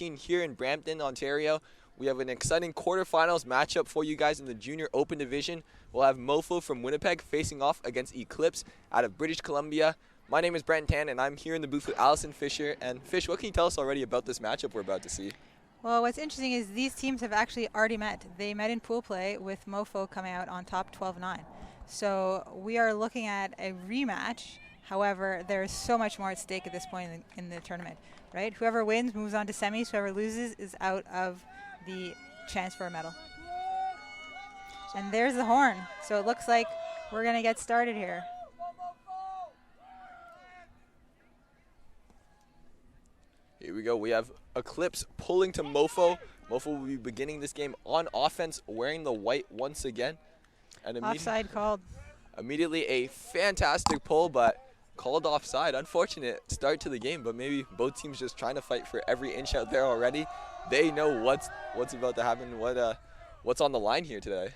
Aug14 here in Brampton, Ontario. We have an exciting quarterfinals matchup for you guys in the Junior Open Division. We'll have MOFO from Winnipeg facing off against Eclipse out of British Columbia. My name is Brent Tan, and I'm here in the booth with Allison Fisher. And Fish, what can you tell us already about this matchup we're about to see? Well, what's interesting is these teams have actually already met. They met in pool play with MOFO coming out on top 12-9. So we are looking at a rematch. However, there's so much more at stake at this point in the tournament, right? Whoever wins moves on to semis. Whoever loses is out of the chance for a medal. And there's the horn. So it looks like we're going to get started here. Here we go. We have Eclipse pulling to MOFO. MOFO will be beginning this game on offense, wearing the white once again. And Offside called. Immediately a fantastic pull, but called offside. Unfortunate start to the game, but maybe both teams just trying to fight for every inch out there already. They know what's about to happen, what's on the line here today.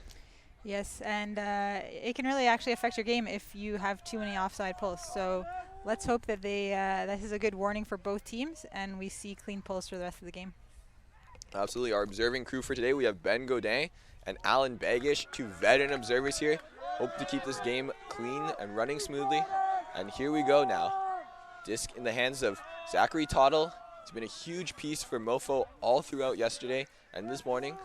Yes, and it can really actually affect your game if you have too many offside pulls. So let's hope that this is a good warning for both teams, and we see clean pulls for the rest of the game. Absolutely. Our observing crew for today, we have Ben Godin and Alan Bagish, two veteran observers here. Hope to keep this game clean and running smoothly. And here we go now. Disc in the hands of Zachary Tottle. It's been a huge piece for MOFO all throughout yesterday and this morning.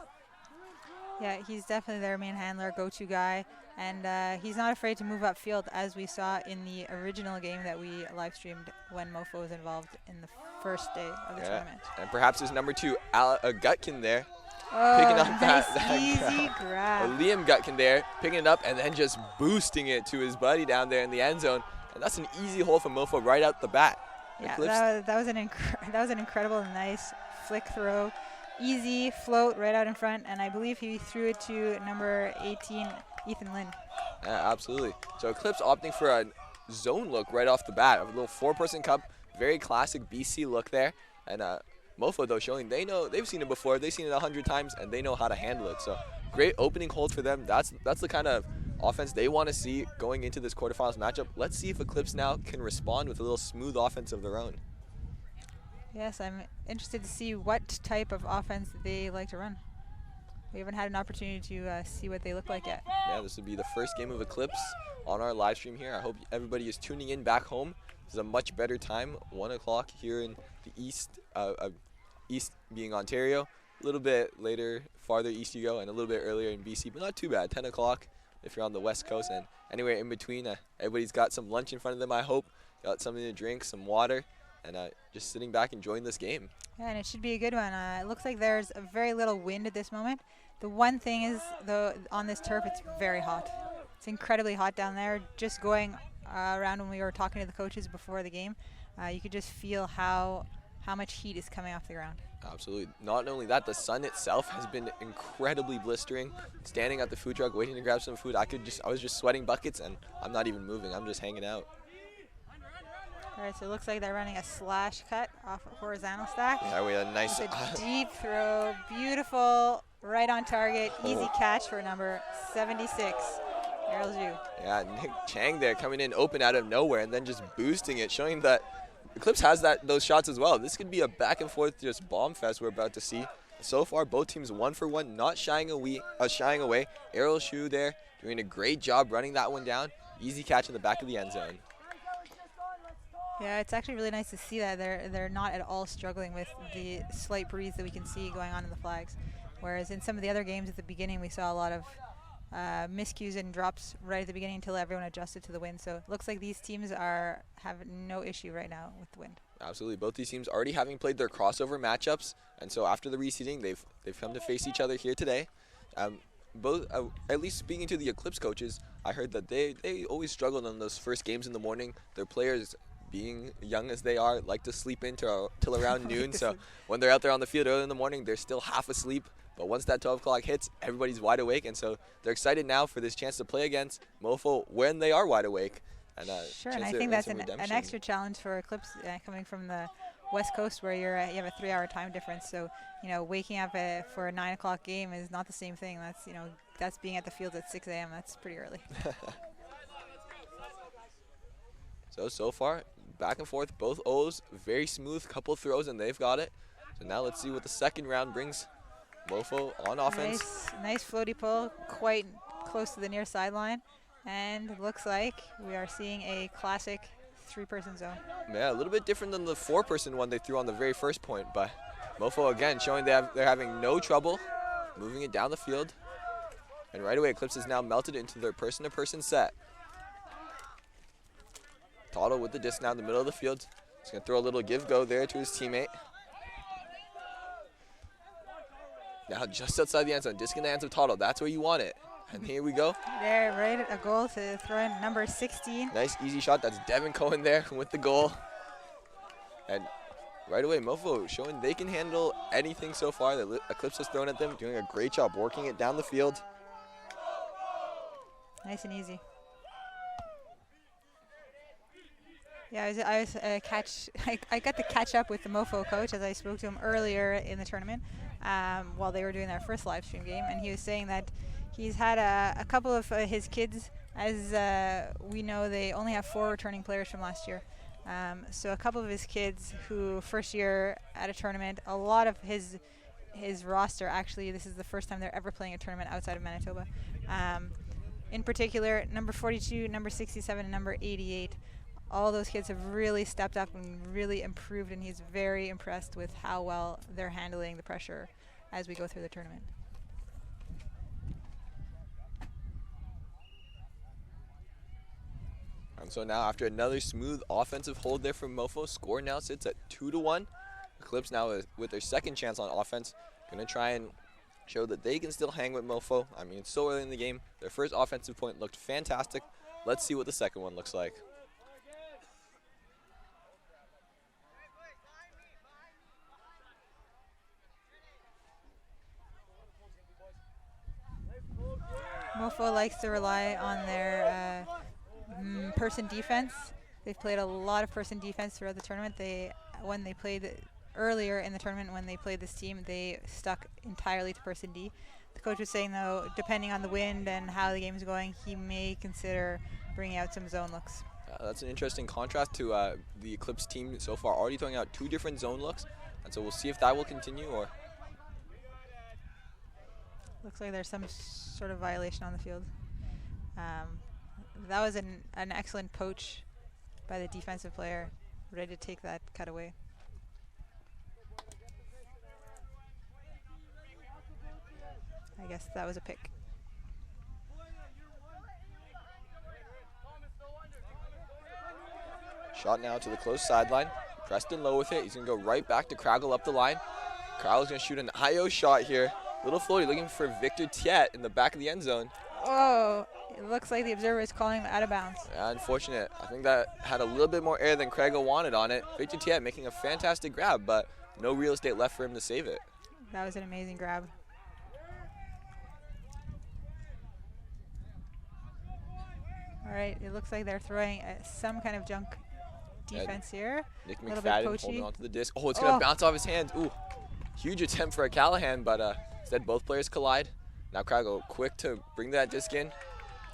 Yeah, he's definitely their main handler, go-to guy. And he's not afraid to move upfield, as we saw in the original game that we live streamed when MOFO was involved in the first day of the tournament. And perhaps his number two, Gutkin there. Oh, picking up nice that easy grab. Liam Gutkin there, picking it up and then just boosting it to his buddy down there in the end zone. And that's an easy hole for MOFO right out the bat. Yeah, that was an incredible, nice flick throw. Easy float right out in front, and I believe he threw it to number 18, Ethan Lynn. Yeah, absolutely. So Eclipse opting for a zone look right off the bat. A little four-person cup, very classic BC look there. And MOFO, though, showing they've seen it before. They've seen it 100 times, and they know how to handle it. So great opening hold for them. That's the kind of offense they want to see going into this quarterfinals matchup. Let's see if Eclipse now can respond with a little smooth offense of their own. Yes, I'm interested to see what type of offense they like to run. We haven't had an opportunity to see what they look like yet. Yeah, this would be the first game of Eclipse on our live stream here. I hope everybody is tuning in back home. This is a much better time, 1 o'clock here in the east, east being Ontario. A little bit later, farther east you go, and a little bit earlier in BC, but not too bad, 10 o'clock if you're on the west coast. And anywhere in between, everybody's got some lunch in front of them, I hope. Got something to drink, some water. And just sitting back enjoying this game. Yeah, and it should be a good one. It looks like there's a very little wind at this moment. The one thing is, though, on this turf, it's very hot. It's incredibly hot down there. Just going around when we were talking to the coaches before the game, you could just feel how much heat is coming off the ground. Absolutely. Not only that, the sun itself has been incredibly blistering. Standing at the food truck waiting to grab some food, I was just sweating buckets, and I'm not even moving. I'm just hanging out. All right, so it looks like they're running a slash cut off a horizontal stack. Yeah, we had a nice deep throw, beautiful, right on target, easy catch for number 76, Errol Zhu. Yeah, Nick Chang there coming in open out of nowhere and then just boosting it, showing that Eclipse has those shots as well. This could be a back and forth just bomb fest we're about to see. So far, both teams 1 for 1, not shying away. Errol Zhu there doing a great job running that one down. Easy catch in the back of the end zone. Yeah, it's actually really nice to see that they're not at all struggling with the slight breeze that we can see going on in the flags. Whereas in some of the other games at the beginning, we saw a lot of miscues and drops right at the beginning until everyone adjusted to the wind. So it looks like these teams have no issue right now with the wind. Absolutely. Both these teams already having played their crossover matchups, and so after the reseeding, they've come to face each other here today. Both, at least speaking to the Eclipse coaches, I heard that they always struggled on those first games in the morning. Their players, being young as they are, like to sleep in till around noon. So when they're out there on the field early in the morning, they're still half asleep. But once that 12 o'clock hits, everybody's wide awake. And so they're excited now for this chance to play against MOFO when they are wide awake. And sure, and I think that's an extra challenge for Eclipse coming from the West Coast, where you have a 3-hour time difference. So, waking up for a 9 o'clock game is not the same thing. That's being at the field at 6 a.m. That's pretty early. So far, back and forth, both O's, very smooth couple throws, and they've got it. So now let's see what the second round brings. MOFO on offense. Nice floaty pull, quite close to the near sideline. And looks like we are seeing a classic 3-person zone. Yeah, a little bit different than the 4-person one they threw on the very first point, but MOFO again showing they're having no trouble moving it down the field. And right away, Eclipse has now melted into their person-to-person set. Tottle with the disc now in the middle of the field. He's going to throw a little give-go there to his teammate. Now just outside the end zone, disc in the hands of Tottle. That's where you want it. And here we go. There, right, a goal to throw in number 16. Nice easy shot. That's Devin Cohen there with the goal. And right away, MOFO showing they can handle anything so far that Eclipse has thrown at them, doing a great job working it down the field. Nice and easy. Yeah, I got to catch up with the MOFO coach as I spoke to him earlier in the tournament while they were doing their first live stream game, and he was saying that he's had a couple of his kids, as we know they only have 4 returning players from last year. So a couple of his kids who first year at a tournament, a lot of his roster, actually this is the first time they're ever playing a tournament outside of Manitoba. In particular, number 42, number 67, and number 88. All those kids have really stepped up and really improved, and he's very impressed with how well they're handling the pressure as we go through the tournament. And so now after another smooth offensive hold there from MOFO, score now sits at 2-1. Eclipse now with their second chance on offense, going to try and show that they can still hang with MOFO. I mean, it's so early in the game. Their first offensive point looked fantastic. Let's see what the second one looks like. MOFO likes to rely on their person defense. They've played a lot of person defense throughout the tournament. When they played earlier in the tournament, when they played this team, they stuck entirely to person D. The coach was saying, though, depending on the wind and how the game is going, he may consider bringing out some zone looks. That's an interesting contrast to the Eclipse team so far, already throwing out 2 different zone looks. And so we'll see if that will continue or... Looks like there's some sort of violation on the field. That was an excellent poach by the defensive player, ready to take that cut away. I guess that was a pick. Shot now to the close sideline. Preston low with it. He's going to go right back to Craggle up the line. Craggle's going to shoot an IO shot here. Little floaty looking for Victor Tiet in the back of the end zone. Oh, it looks like the observer is calling him out of bounds. Yeah, unfortunate. I think that had a little bit more air than Craggle wanted on it. Victor Tiet making a fantastic grab, but no real estate left for him to save it. That was an amazing grab. All right, it looks like they're throwing some kind of junk defense here. Nick McFadden holding onto the disc. Oh, it's going to bounce off his hands. Ooh, huge attempt for a Callahan, but instead both players collide. Now Craggle quick to bring that disc in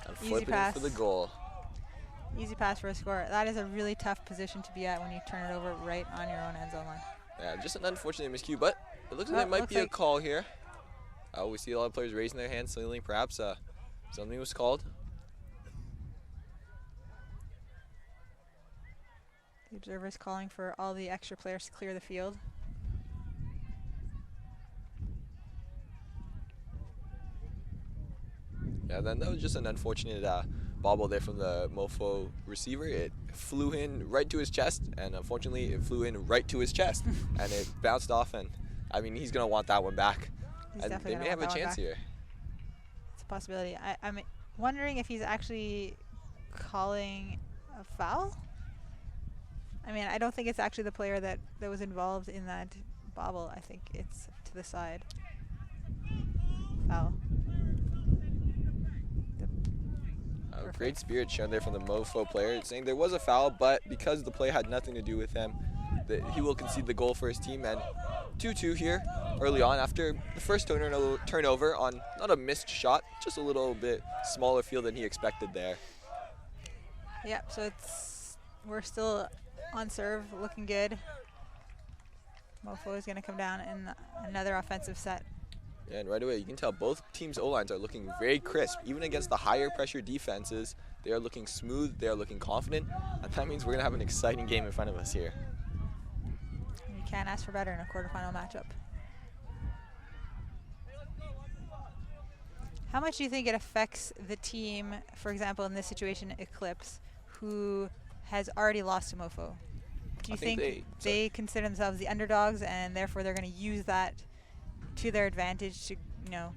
and flip it in for the goal. Easy pass for a score. That is a really tough position to be at when you turn it over right on your own end zone line. Yeah, just an unfortunate miscue, but it looks like there might be a call here. We see a lot of players raising their hands, signaling perhaps something was called. The observer is calling for all the extra players to clear the field. Yeah, then that was just an unfortunate bobble there from the MOFO receiver. It flew in right to his chest, and unfortunately it flew in right to his chest, and it bounced off, and I mean, he's going to want that one back. And they may have a chance here. It's a possibility. I'm wondering if he's actually calling a foul. I mean, I don't think it's actually the player that was involved in that bobble. I think it's to the side. Foul. Great spirit shown there from the MOFO player, saying there was a foul, but because the play had nothing to do with him, that he will concede the goal for his team. And 2-2 here early on after the first turnover on not a missed shot, just a little bit smaller field than he expected there. Yep, so we're still on serve, looking good. MOFO is going to come down in another offensive set. Yeah, and right away, you can tell both teams' O-lines are looking very crisp. Even against the higher pressure defenses, they are looking smooth, they are looking confident, and that means we're going to have an exciting game in front of us here. You can't ask for better in a quarterfinal matchup. How much do you think it affects the team, for example, in this situation, Eclipse, who has already lost to MOFO? Do you think they consider themselves the underdogs and therefore they're going to use that to their advantage to, you know,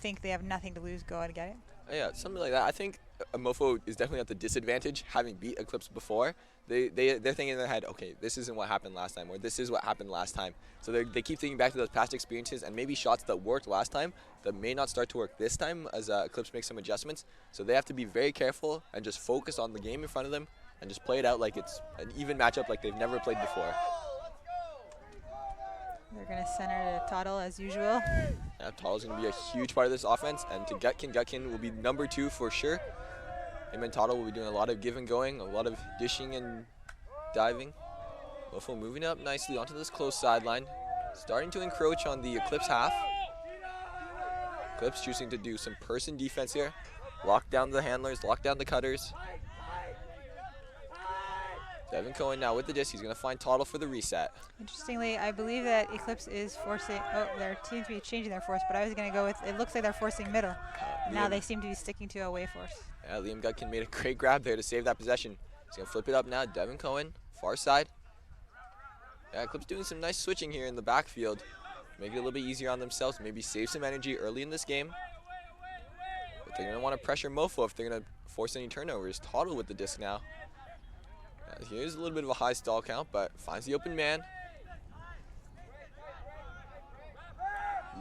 think they have nothing to lose, go out and get it? Yeah, something like that. I think MOFO is definitely at the disadvantage, having beat Eclipse before. They're thinking in their head, okay, this isn't what happened last time, or this is what happened last time. So they keep thinking back to those past experiences and maybe shots that worked last time that may not start to work this time as Eclipse makes some adjustments. So they have to be very careful and just focus on the game in front of them and just play it out like it's an even matchup like they've never played before. They're going to center to Toddle as usual. Yeah, Toddle's going to be a huge part of this offense, and to Gutkin. Gutkin will be number 2 for sure. Him and Toddle will be doing a lot of give and going, a lot of dishing and diving. MOFO moving up nicely onto this close sideline, starting to encroach on the Eclipse half. Eclipse choosing to do some person defense here. Lock down the handlers, lock down the cutters. Devin Cohen now with the disc. He's going to find Toddle for the reset. Interestingly, I believe that Eclipse is forcing, their team to be changing their force, but I was going to go with, it looks like they're forcing middle. Now they seem to be sticking to away force. Yeah, Liam Gutkin made a great grab there to save that possession. He's going to flip it up now. Devin Cohen, far side. Yeah, Eclipse doing some nice switching here in the backfield. Make it a little bit easier on themselves, maybe save some energy early in this game. But they're going to want to pressure MOFO if they're going to force any turnovers. Toddle with the disc now. Here's a little bit of a high stall count, but finds the open man.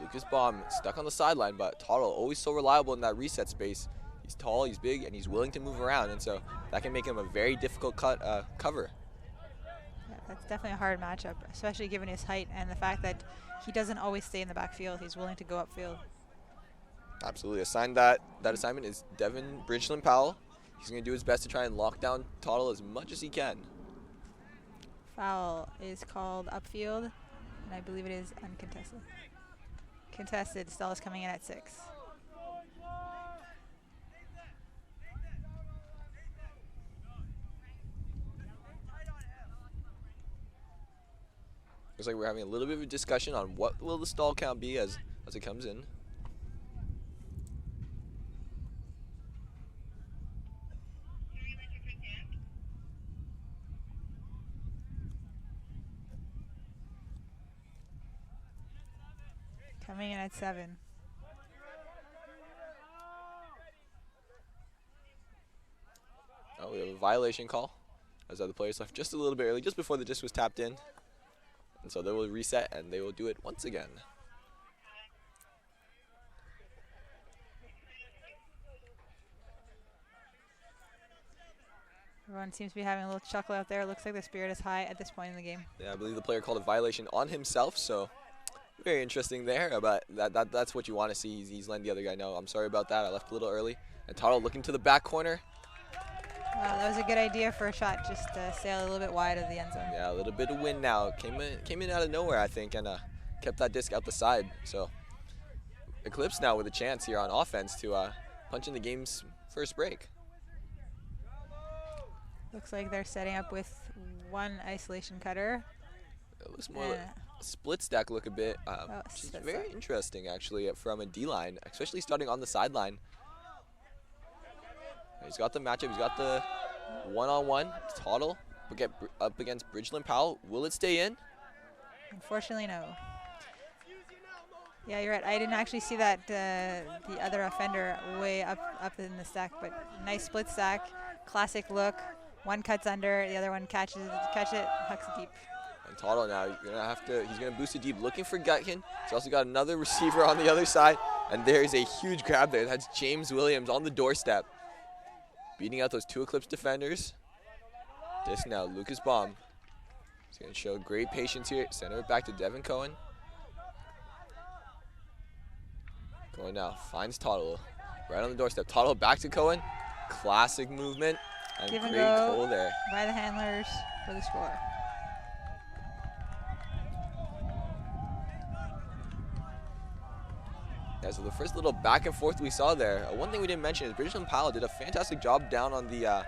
Lucas Baum stuck on the sideline, but Toddle always so reliable in that reset space. He's tall, he's big, and he's willing to move around, and so that can make him a very difficult cover. Yeah, that's definitely a hard matchup, especially given his height and the fact that he doesn't always stay in the backfield. He's willing to go upfield. Absolutely. That assignment is Devin Bridgeland Powell. He's going to do his best to try and lock down Toddle as much as he can. Foul is called upfield, and I believe it is uncontested. Contested, Stella is coming in at 6. Looks like we're having a little bit of a discussion on what will the stall count be as it comes in. Coming in at 7. Oh, we have a violation call as the players left just a little bit early, just before the disc was tapped in. And so they will reset and they will do it once again. Everyone seems to be having a little chuckle out there. Looks like the spirit is high at this point in the game. Yeah, I believe the player called a violation on himself, so very interesting there, but that's what you want to see. He's letting the other guy know, I'm sorry about that, I left a little early. And Toddle looking to the back corner. Wow, that was a good idea for a shot, just to sail a little bit wide of the end zone. Yeah, a little bit of wind now. Came in out of nowhere, I think, and kept that disc out the side. So Eclipse now with a chance here on offense to punch in the game's first break. Looks like they're setting up with one isolation cutter. It looks more like a split stack look a bit, which is very interesting actually from a D-line, especially starting on the sideline. He's got the matchup, he's got the one-on-one. Toddle up against Bridgeland Powell. Will it stay in? Unfortunately, no. Yeah, you're right. I didn't actually see that the other offender way up in the stack, but nice split stack, classic look. One cuts under, the other one catch it, hucks it deep. And Toddle now, he's gonna boost it deep, looking for Gutkin. He's also got another receiver on the other side, and there's a huge grab there. That's James Williams on the doorstep, beating out those 2 Eclipse defenders. This now, Lucas Baum. He's gonna show great patience here. Center it back to Devin Cohen. Cohen now finds Toddle right on the doorstep. Toddle back to Cohen. Classic movement. And Give and great go goal there by the handlers for the score. Yeah, so the first little back and forth we saw there, one thing we didn't mention is British and Powell did a fantastic job down on the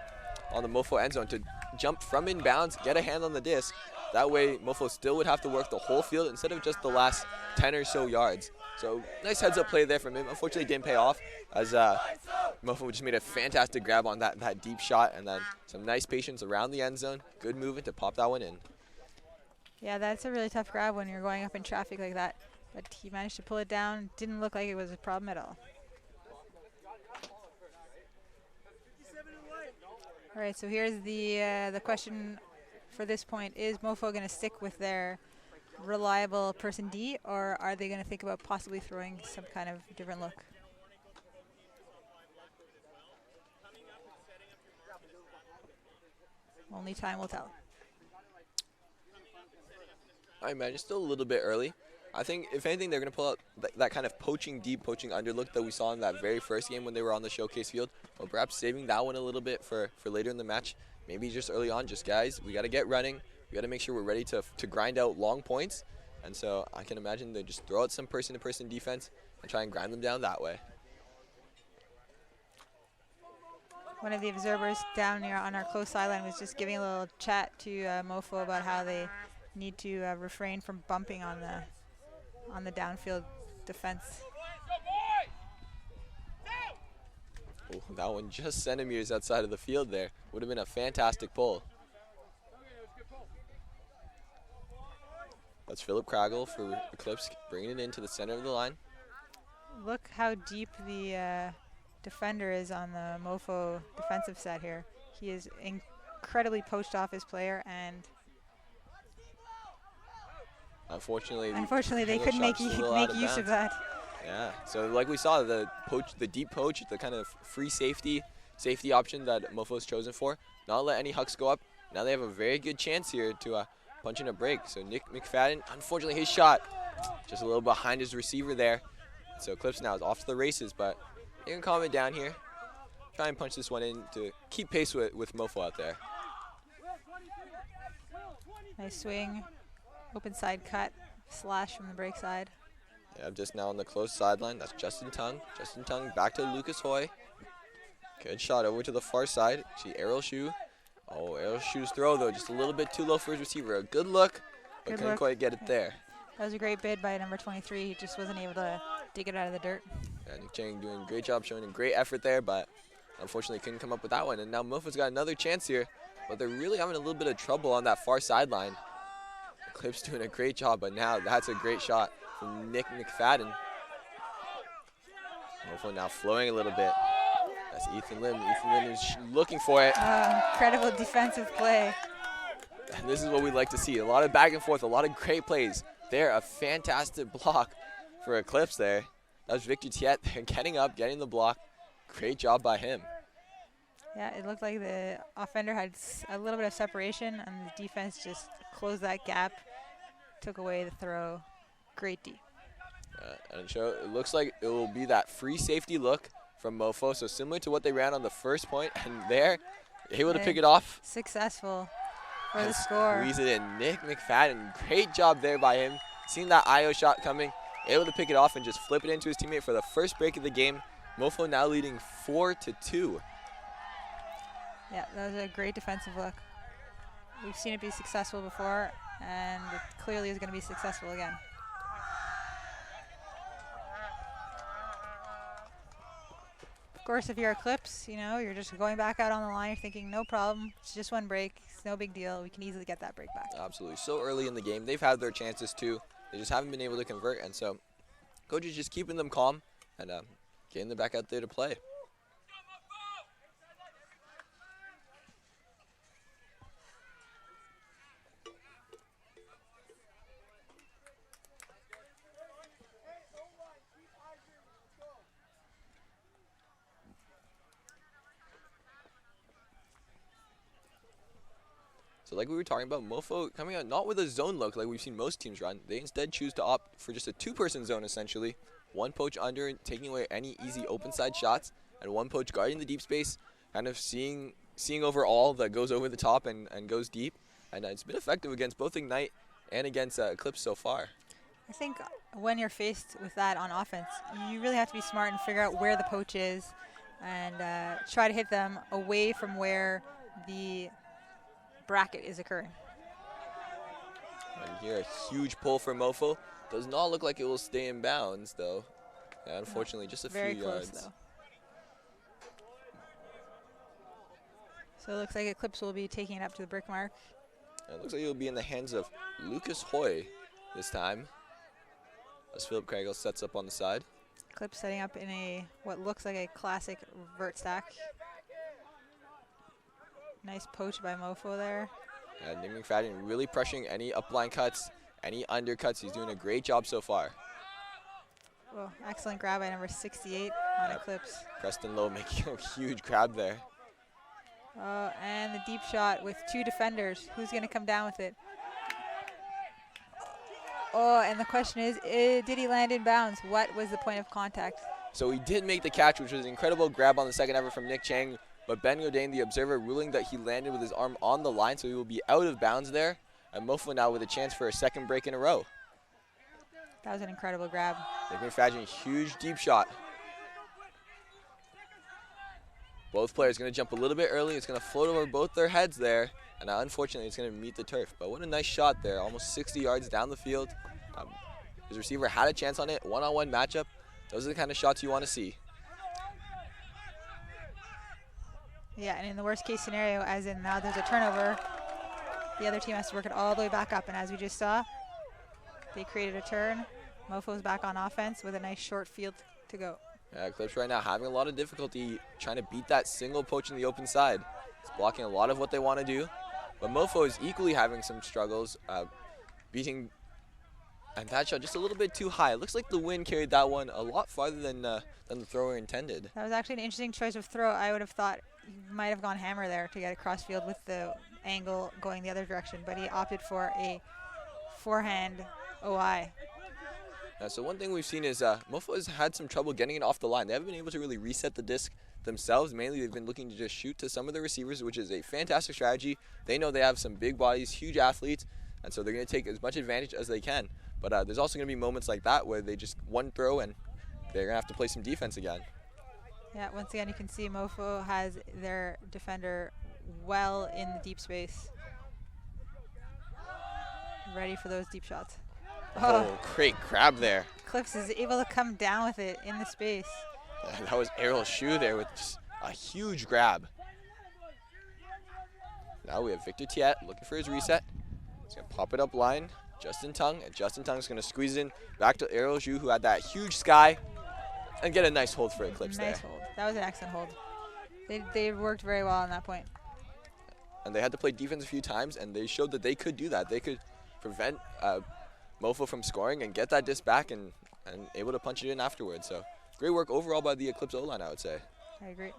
MOFO end zone to jump from inbounds, get a hand on the disc. That way, MOFO still would have to work the whole field instead of just the last 10 or so yards. So nice heads-up play there from him. Unfortunately, didn't pay off as MOFO just made a fantastic grab on that deep shot, and then some nice patience around the end zone. Good movement to pop that one in. Yeah, that's a really tough grab when you're going up in traffic like that. But he managed to pull it down. Didn't look like it was a problem at all. All right, so here's the question for this point. Is MOFO going to stick with their reliable person D, or are they going to think about possibly throwing some kind of different look? Only time will tell. I imagine still a little bit early. I think, if anything, they're going to pull out that kind of poaching deep, poaching under look that we saw in that very first game when they were on the showcase field. Or perhaps saving that one a little bit for later in the match. Maybe just early on, just guys, we got to get running. We got to make sure we're ready to grind out long points. And so I can imagine they just throw out some person-to-person defense and try and grind them down that way. One of the observers down here on our close sideline was just giving a little chat to MOFO about how they need to refrain from bumping on the downfield defense. Oh, that one just centimeters outside of the field there. Would have been a fantastic pull. That's Philip Craggle for Eclipse, bringing it into the center of the line. Look how deep the defender is on the MOFO defensive set here. He is incredibly poached off his player, and unfortunately they couldn't make use of that. Yeah, so like we saw, the deep poach, the kind of free safety option that MOFO's chosen for, not let any hucks go up. Now they have a very good chance here to punch in a break. So Nick McFadden, unfortunately his shot just a little behind his receiver there. So Eclipse now is off to the races, but they can calm it down here. Try and punch this one in to keep pace with MOFO out there. Nice swing, open side cut, slash from the break side. Yeah, just now on the close sideline, that's Justin Tung. Justin Tung back to Lucas Hoy. Good shot over to the far side. See Errol Shu. Oh, Errol Shu's throw though, just a little bit too low for his receiver. A good look, but couldn't quite get it there. That was a great bid by number 23. He just wasn't able to dig it out of the dirt. Yeah, Nick Chang doing a great job, showing a great effort there, but unfortunately couldn't come up with that one. And now MOFO's got another chance here, but they're really having a little bit of trouble on that far sideline. Eclipse doing a great job, but now that's a great shot from Nick McFadden. MOFO now flowing a little bit. That's Ethan Lim. Ethan Lim is looking for it. Incredible defensive play. And this is what we like to see. A lot of back and forth, a lot of great plays. There, a fantastic block for Eclipse there. That was Victor Tiet getting up, getting the block. Great job by him. Yeah, it looked like the offender had a little bit of separation, and the defense just closed that gap, took away the throw. Great D. And it looks like it will be that free safety look from MOFO, so similar to what they ran on the first point, and there, able to pick it off. Successful for the score. Squeeze it in. Nick McFadden, great job there by him. Seeing that IO shot coming, able to pick it off and just flip it into his teammate for the first break of the game. MOFO now leading 4-2. Yeah, that was a great defensive look. We've seen it be successful before, and it clearly is going to be successful again. Of course, if you're Eclipse, you know, you're just going back out on the line, you're thinking, no problem, it's just one break, it's no big deal, we can easily get that break back. Absolutely, so early in the game, they've had their chances too. They just haven't been able to convert, and so coach is just keeping them calm and getting them back out there to play. So like we were talking about, MOFO coming out not with a zone look like we've seen most teams run. They instead choose to opt for just a two-person zone essentially. One poach under, taking away any easy open side shots, and one poach guarding the deep space, kind of seeing over all that goes over the top and goes deep. And it's been effective against both Ignite and against Eclipse so far. I think when you're faced with that on offense, you really have to be smart and figure out where the poach is and try to hit them away from where the bracket is occurring. And here, a huge pull for MOFO. Does not look like it will stay in bounds, though. Yeah, unfortunately, just a Very few close, yards. though. So it looks like Eclipse will be taking it up to the brick mark. And it looks like it will be in the hands of Lucas Hoy this time, as Philip Craigle sets up on the side. Eclipse setting up in a what looks like a classic vert stack. Nice poach by MOFO there. And Nick McFadden really pressuring any upline cuts, any undercuts. He's doing a great job so far. Oh, excellent grab by number 68 on Eclipse. Preston Lowe making a huge grab there. Oh, and the deep shot with two defenders. Who's going to come down with it? Oh, and the question is, did he land in bounds? What was the point of contact? So he did make the catch, which was an incredible grab on the second effort from Nick Chang. But Ben Godin, the observer, ruling that he landed with his arm on the line, so he will be out of bounds there. And MOFO now with a chance for a second break in a row. That was an incredible grab. Nick McFadden, huge deep shot. Both players going to jump a little bit early. It's going to float over both their heads there. And unfortunately, it's going to meet the turf. But what a nice shot there, almost 60 yards down the field. His receiver had a chance on it, one-on-one matchup. Those are the kind of shots you want to see. Yeah, and in the worst case scenario, as in now there's a turnover, the other team has to work it all the way back up. And as we just saw, they created a turn. MOFO's back on offense with a nice short field to go. Yeah, Eclipse right now having a lot of difficulty trying to beat that single poach in the open side. It's blocking a lot of what they want to do. But MOFO is equally having some struggles, beating, and that shot just a little bit too high. It looks like the wind carried that one a lot farther than the thrower intended. That was actually an interesting choice of throw. I would have thought he might have gone hammer there to get across field with the angle going the other direction, but he opted for a forehand OI. So one thing we've seen is MOFO has had some trouble getting it off the line. They haven't been able to really reset the disc themselves. Mainly they've been looking to just shoot to some of the receivers, which is a fantastic strategy. They know they have some big bodies, huge athletes, and so they're going to take as much advantage as they can. But there's also going to be moments like that where they just one throw and they're going to have to play some defense again. Yeah, once again you can see MOFO has their defender well in the deep space. Ready for those deep shots. Oh, great grab there. Eclipse is able to come down with it in the space. That was Errol Shu there with just a huge grab. Now we have Victor Tiet looking for his reset. He's going to pop it up line. Justin Tung, and Justin Tung's going to squeeze in back to Errol Shu, who had that huge sky, and get a nice hold for Eclipse there. Nice hold. That was an excellent hold. They worked very well on that point. And they had to play defense a few times, and they showed that they could do that. They could prevent MOFO from scoring and get that disc back and able to punch it in afterwards. So great work overall by the Eclipse O-line, I would say. I agree.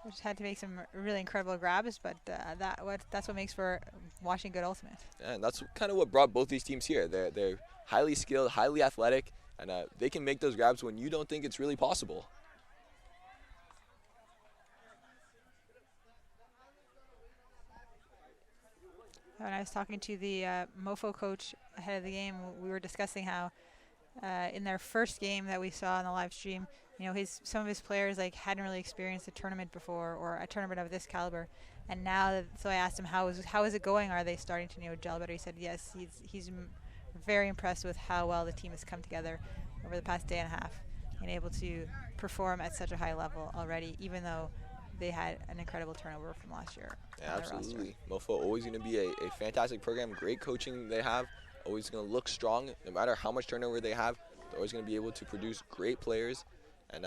We just had to make some really incredible grabs, but that's what makes for watching good ultimate. And that's kind of what brought both these teams here. They're highly skilled, highly athletic, and they can make those grabs when you don't think it's really possible. When I was talking to the MOFO coach ahead of the game, we were discussing how in their first game that we saw on the live stream, you know, some of his players like hadn't really experienced a tournament before or a tournament of this caliber, and now so I asked him how is it going? Are they starting to gel better? He said yes. He's very impressed with how well the team has come together over the past day and a half and able to perform at such a high level already, even though they had an incredible turnover from last year. Yeah, absolutely. MOFO always going to be a fantastic program. Great coaching they have. Always going to look strong no matter how much turnover they have. They're always going to be able to produce great players and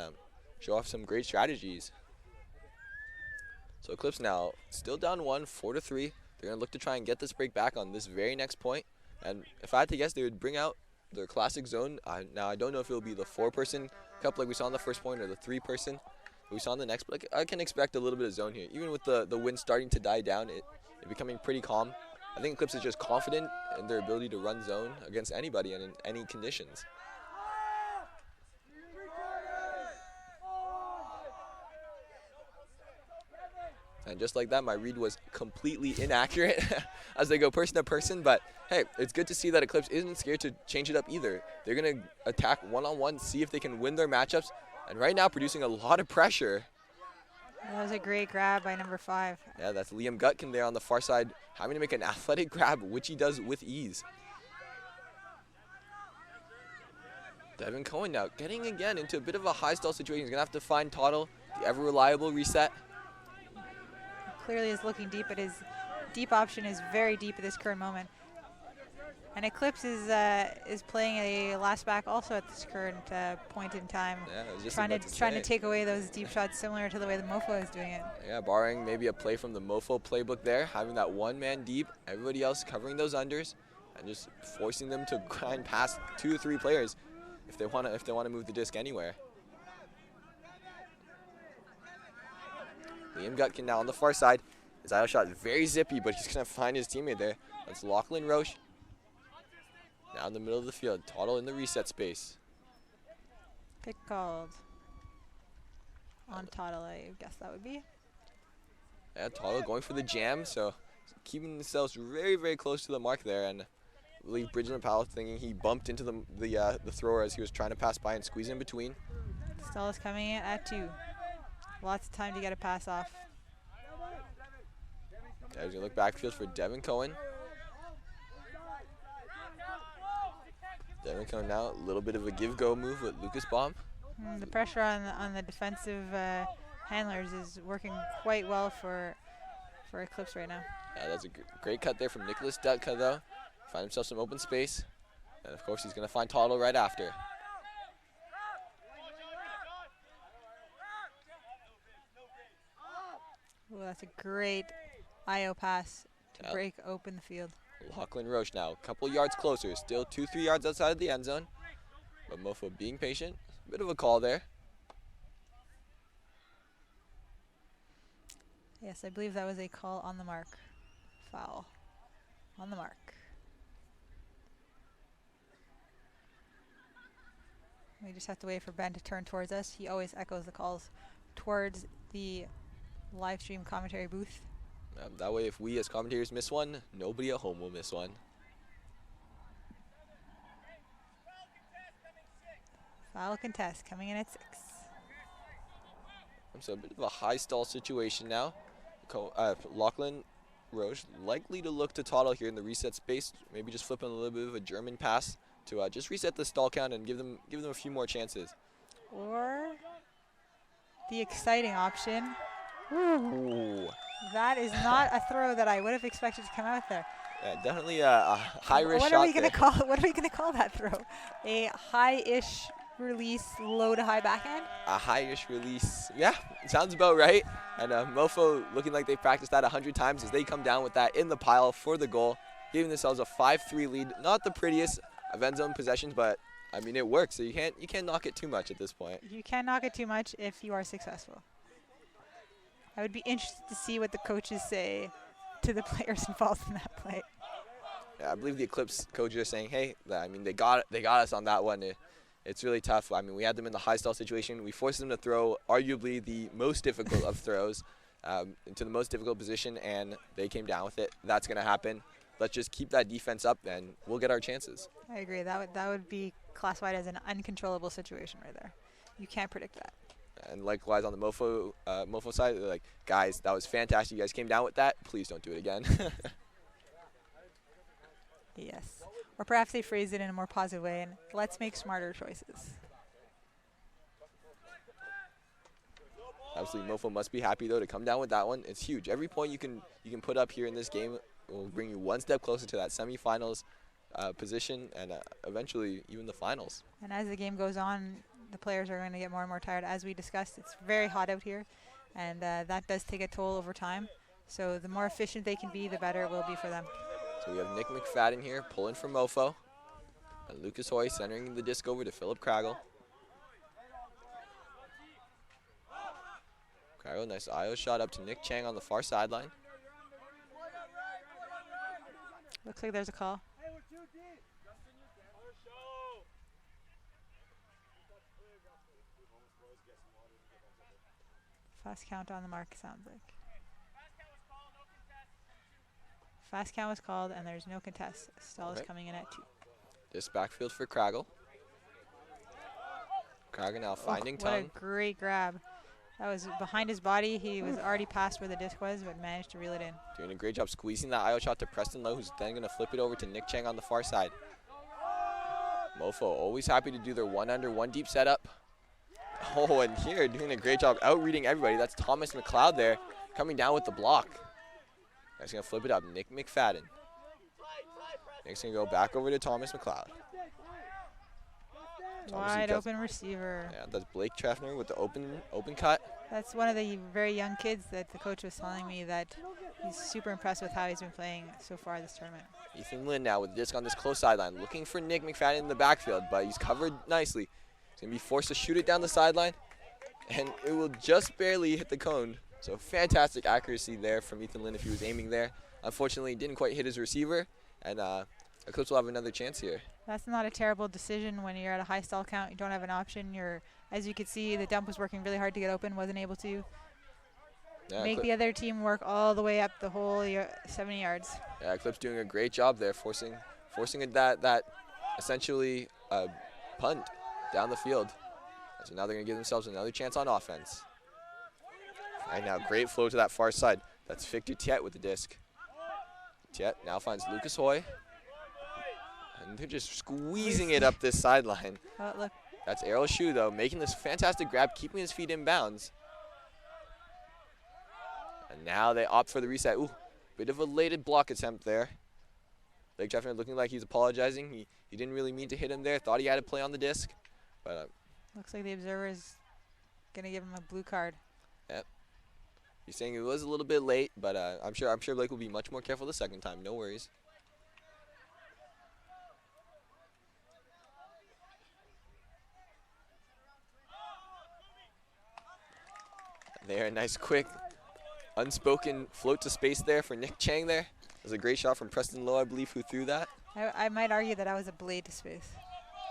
show off some great strategies. So Eclipse now still down 4-3. They're going to look to try and get this break back on this very next point. And if I had to guess, they would bring out their classic zone. Now I don't know if it will be the 4-person cup like we saw in the first point or the 3-person we saw in the next, but I can expect a little bit of zone here. Even with the wind starting to die down, it becoming pretty calm. I think Eclipse is just confident in their ability to run zone against anybody and in any conditions. And just like that, my read was completely inaccurate as they go person to person. But hey, it's good to see that Eclipse isn't scared to change it up either. They're going to attack one-on-one, see if they can win their matchups. And right now, producing a lot of pressure. That was a great grab by number 5. Yeah, that's Liam Gutkin there on the far side, having to make an athletic grab, which he does with ease. Devin Cohen now getting again into a bit of a high stall situation. He's going to have to find Toddle, the ever-reliable reset. Clearly is looking deep, but his deep option is very deep at this current moment. And Eclipse is playing a last back also at this current point in time. Yeah, I was just trying to take away those deep shots similar to the way the MOFO is doing it. Yeah, barring maybe a play from the MOFO playbook there, having that one man deep, everybody else covering those unders, and just forcing them to grind past 2 or 3 players if they want to move the disc anywhere. Liam Gutkin now on the far side. His idle shot is very zippy, but he's going to find his teammate there. That's Lachlan Roche. Now in the middle of the field. Toddle in the reset space. Pick called on Toddle, I guess that would be. Yeah, Toddle going for the jam, so keeping themselves very, very close to the mark there. And I believe Bridget Powell thinking he bumped into the thrower as he was trying to pass by and squeeze in between. Stall is coming in at 2. Lots of time to get a pass off. Okay, he's going to look backfield for Devin Cohen. Devin Cohen now, a little bit of a give-go move with Lucas Baum. The pressure on the defensive handlers is working quite well for Eclipse right now. Yeah, that's a great cut there from Nicholas Dutka, though. Find himself some open space. And, of course, he's going to find Toddle right after. Ooh, that's a great IO pass to break open the field. Lachlan Roche now, a couple yards closer. Still 2-3 yards outside of the end zone. But MOFO being patient. A bit of a call there. Yes, I believe that was a call on the mark. Foul. On the mark. We just have to wait for Ben to turn towards us. He always echoes the calls towards the live stream commentary booth. That way, if we as commentators miss one, nobody at home will miss one. Foul contest coming in at 6. So a bit of a high stall situation now. Lachlan Roche likely to look to Toddle here in the reset space. Maybe just flipping a little bit of a German pass to just reset the stall count and give them a few more chances. Or the exciting option. Ooh. That is not a throw that I would have expected to come out there. Yeah, definitely a high-risk shot. What are we going to call? What are we going to call that throw? A high-ish release, low to high backhand. A high-ish release. Yeah, sounds about right. And MOFO looking like they practiced that 100 times as they come down with that in the pile for the goal, giving themselves a 5-3 lead. Not the prettiest of end zone possessions, but I mean it works. So you can't knock it too much at this point. You can't knock it too much if you are successful. I would be interested to see what the coaches say to the players involved in that play. Yeah, I believe the Eclipse coaches are saying, hey, I mean, they got us on that one. It's really tough. I mean, we had them in the high stall situation. We forced them to throw arguably the most difficult of throws into the most difficult position, and they came down with it. That's going to happen. Let's just keep that defense up, and we'll get our chances. I agree. That would be classified as an uncontrollable situation right there. You can't predict that. And likewise on the MOFO side, they're like, guys, that was fantastic. You guys came down with that. Please don't do it again. Yes. Or perhaps they phrase it in a more positive way, and let's make smarter choices. Obviously, MOFO must be happy, though, to come down with that one. It's huge. Every point you can put up here in this game will bring you one step closer to that semifinals position and eventually even the finals. And as the game goes on, the players are going to get more and more tired. As we discussed, it's very hot out here, and that does take a toll over time. So the more efficient they can be, the better it will be for them. So we have Nick McFadden here pulling for MOFO. And Lucas Hoy centering the disc over to Philip Craggle. Craggle, nice IO shot up to Nick Chang on the far sideline. Looks like there's a call. Fast count on the mark, sounds like. Fast count was called, and there's no contest. Stall is Okay. coming in at 2. This backfield for Craggle. Craggle now finding What tongue. a great grab. That was behind his body. He was already past where the disc was, but managed to reel it in. Doing a great job squeezing that IO shot to Preston Lowe, who's then going to flip it over to Nick Chang on the far side. MOFO always happy to do their one under, one deep setup. Oh, and here doing a great job out-reading everybody. That's Thomas McLeod there coming down with the block. Next going to flip it up, Nick McFadden. Nick's going to go back over to Thomas McLeod. Wide open receiver. Yeah, that's Blake Treffner with the open cut. That's one of the very young kids that the coach was telling me that he's super impressed with how he's been playing so far this tournament. Ethan Lynn now with the disc on this close sideline, looking for Nick McFadden in the backfield, but he's covered nicely. He's going to be forced to shoot it down the sideline, and it will just barely hit the cone. So fantastic accuracy there from Ethan Lynn if he was aiming there. Unfortunately, he didn't quite hit his receiver, and Eclipse will have another chance here. That's not a terrible decision when you're at a high stall count. You don't have an option. As you could see, the dump was working really hard to get open, wasn't able to make the other team work all the way up the whole 70 yards. Yeah, Eclipse doing a great job there, forcing that essentially punt down the field. So now they're going to give themselves another chance on offense. Right now, great flow to that far side. That's Victor Tiet with the disc. Tiet now finds Lucas Hoy. And they're just squeezing it up this sideline. Oh, look. That's Errol Shu, though, making this fantastic grab, keeping his feet in bounds. And now they opt for the reset. Ooh, bit of a lated block attempt there. Blake Treffner looking like he's apologizing. He didn't really mean to hit him there. Thought he had to play on the disc. But looks like the observer is going to give him a blue card. Yep. He's saying it was a little bit late, but I'm sure Blake will be much more careful the second time. No worries. There, a nice quick unspoken float to space there for Nick Chang there. It was a great shot from Preston Lowe, I believe, who threw that. I might argue that was a blade to space.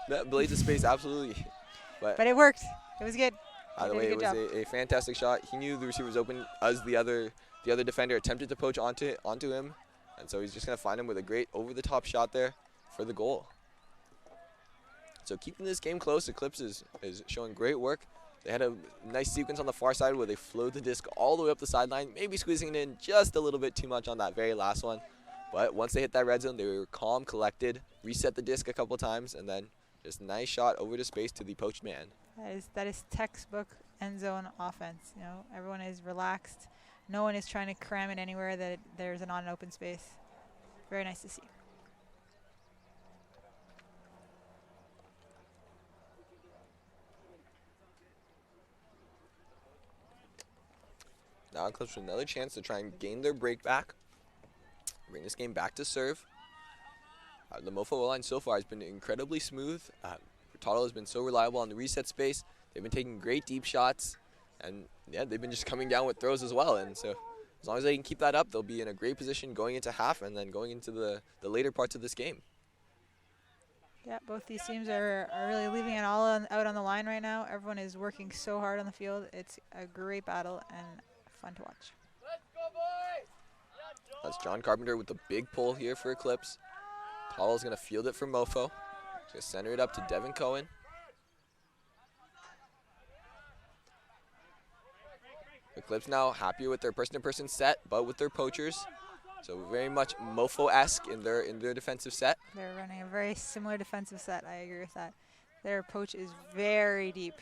That blade to space, absolutely. But it worked. It was good. Either way, it was a fantastic shot. He knew the receiver was open as the other defender attempted to poach onto him. And so he's just going to find him with a great over-the-top shot there for the goal. So keeping this game close, Eclipse is showing great work. They had a nice sequence on the far side where they flowed the disc all the way up the sideline, maybe squeezing it in just a little bit too much on that very last one. But once they hit that red zone, they were calm, collected, reset the disc a couple times, and then just nice shot over to space to the poached man. That is textbook end zone offense. You know, everyone is relaxed. No one is trying to cram it anywhere that there's an open space. Very nice to see. Now Eclipse with another chance to try and gain their break back. Bring this game back to serve. The MOFO line so far has been incredibly smooth. Furtado has been so reliable on the reset space. They've been taking great deep shots. And yeah, they've been just coming down with throws as well. And so as long as they can keep that up, they'll be in a great position going into half and then going into the later parts of this game. Yeah, both these teams are really leaving it all out on the line right now. Everyone is working so hard on the field. It's a great battle and fun to watch. That's John Carpenter with the big pull here for Eclipse. Tall's going to field it for MOFO. He's going to center it up to Devin Cohen. Eclipse now happier with their person-to-person set, but with their poachers. So very much MOFO-esque in their defensive set. They're running a very similar defensive set. I agree with that. Their poach is very deep.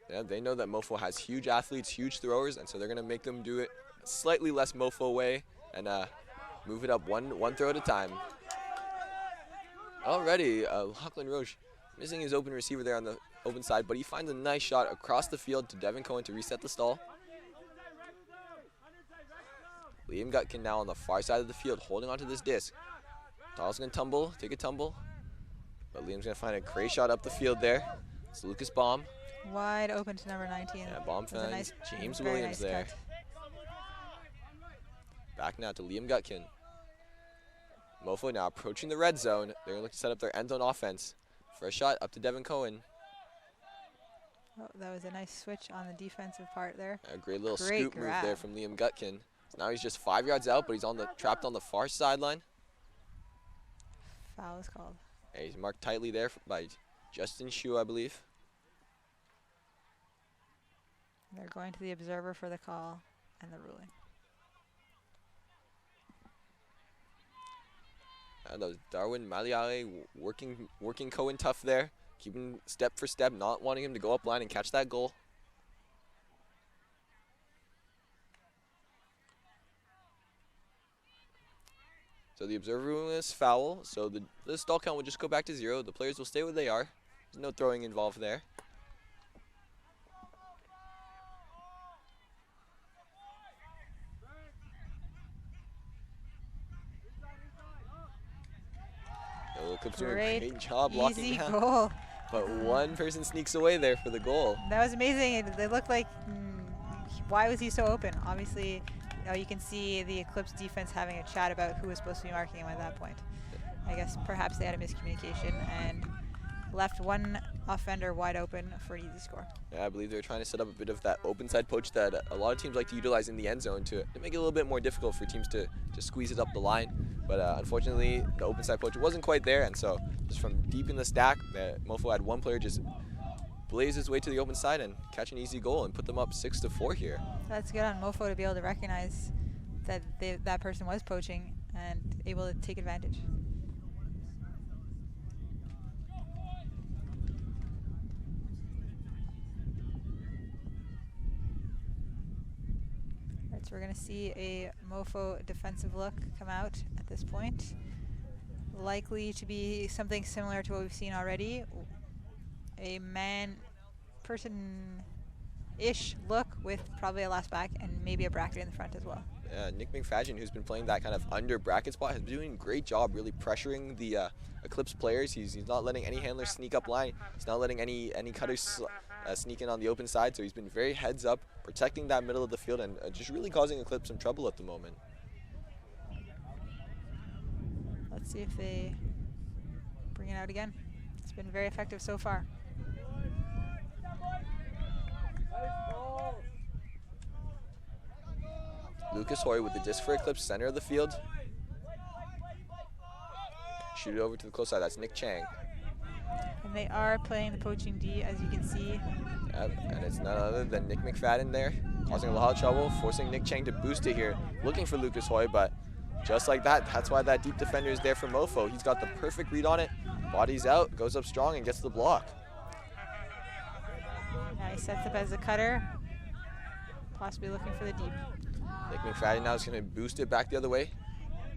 Yeah, they know that MOFO has huge athletes, huge throwers, and so they're going to make them do it a slightly less MOFO way and move it up one throw at a time. Already, Lachlan Roche missing his open receiver there on the open side, but he finds a nice shot across the field to Devin Cohen to reset the stall. Liam Gutkin now on the far side of the field holding onto this disc. Tall's going to take a tumble, but Liam's going to find a great shot up the field there. It's Lucas Baum. Wide open to number 19. Yeah, Baum finds James Williams there. Back now to Liam Gutkin. MOFO now approaching the red zone. They're going to look to set up their end zone offense. First shot up to Devin Cohen. Oh, that was a nice switch on the defensive part there. A great little scoop move there from Liam Gutkin. So now he's just 5 yards out, but he's trapped on the far sideline. Foul is called. And he's marked tightly there by Justin Shu, I believe. They're going to the observer for the call and the ruling. And that was Darwin Maliale working Cohen tough there, keeping step for step, not wanting him to go up line and catch that goal. So the observer ruling is foul, so the stall count will just go back to 0. The players will stay where they are. There's no throwing involved there. Eclipse doing a great job blocking down. Goal. But one person sneaks away there for the goal. That was amazing. They looked like, why was he so open? Obviously, you can see the Eclipse defense having a chat about who was supposed to be marking him at that point. I guess perhaps they had a miscommunication and left one offender wide open for an easy score. Yeah, I believe they were trying to set up a bit of that open side poach that a lot of teams like to utilize in the end zone to make it a little bit more difficult for teams to squeeze it up the line. But unfortunately, the open side poach wasn't quite there, and so just from deep in the stack, MOFO had one player just blaze his way to the open side and catch an easy goal and put them up 6-4 here. That's good on MOFO to be able to recognize that that person was poaching and able to take advantage. So we're going to see a MOFO defensive look come out at this point. Likely to be something similar to what we've seen already. A person-ish look with probably a last back and maybe a bracket in the front as well. Nick McFadden, who's been playing that kind of under bracket spot, has been doing a great job really pressuring the Eclipse players. He's not letting any handlers sneak up line. He's not letting any cutters sneak in on the open side. So he's been very heads up, protecting that middle of the field and just really causing Eclipse some trouble at the moment. Let's see if they bring it out again. It's been very effective so far. Lucas Hoy with the disc for Eclipse, center of the field. Shoot it over to the close side. That's Nick Chang. And they are playing the poaching D, as you can see. Yep, and it's none other than Nick McFadden there, causing a lot of trouble, forcing Nick Chang to boost it here, looking for Lucas Hoy, but just like that, that's why that deep defender is there for MOFO. He's got the perfect read on it, bodies out, goes up strong, and gets the block. Now he sets up as a cutter, possibly looking for the deep. Nick McFadden now is going to boost it back the other way.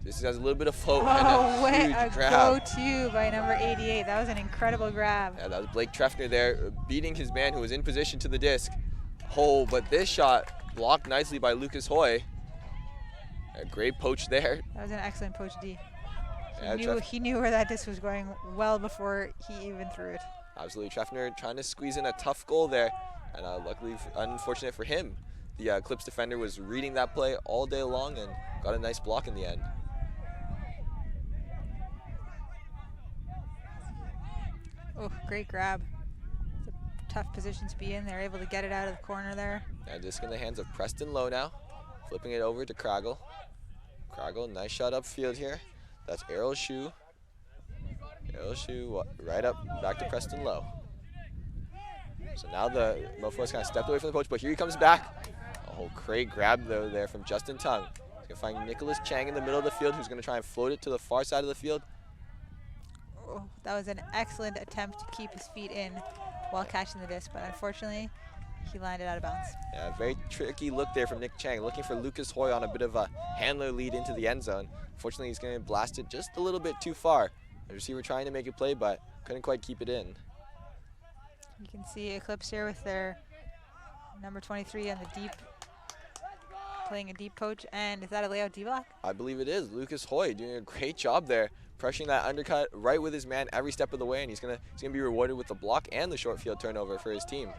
This has a little bit of float and a huge grab. Go-to by number 88. That was an incredible grab. Yeah, that was Blake Treffner there, beating his man who was in position to the disc. Oh, but this shot blocked nicely by Lucas Hoy. A great poach there. That was an excellent poach D. Yeah, he knew where that disc was going well before he even threw it. Absolutely, Treffner trying to squeeze in a tough goal there, and luckily, unfortunate for him, the Eclipse defender was reading that play all day long and got a nice block in the end. Oh, great grab. It's a tough position to be in. They're able to get it out of the corner there. Yeah, disc in the hands of Preston Lowe now, flipping it over to Craggle. Craggle, nice shot upfield here. That's Errol Shu. Errol Shu right up, back to Preston Lowe. So now the MOFO has kind of stepped away from the poach, but here he comes back. Oh, great grab though there from Justin Tung. He's going to find Nicholas Chang in the middle of the field, who's going to try and float it to the far side of the field. Oh, that was an excellent attempt to keep his feet in while catching the disc, but unfortunately, he landed out of bounds. Yeah, very tricky look there from Nick Chang, looking for Lucas Hoy on a bit of a handler lead into the end zone. Unfortunately, he's going to blast it just a little bit too far. The receiver trying to make a play, but couldn't quite keep it in. You can see Eclipse here with their number 23 on the deep, playing a deep poach. And is that a layout D-block? I believe it is. Lucas Hoy doing a great job there, pressuring that undercut right with his man every step of the way, and he's gonna be rewarded with the block and the short field turnover for his team.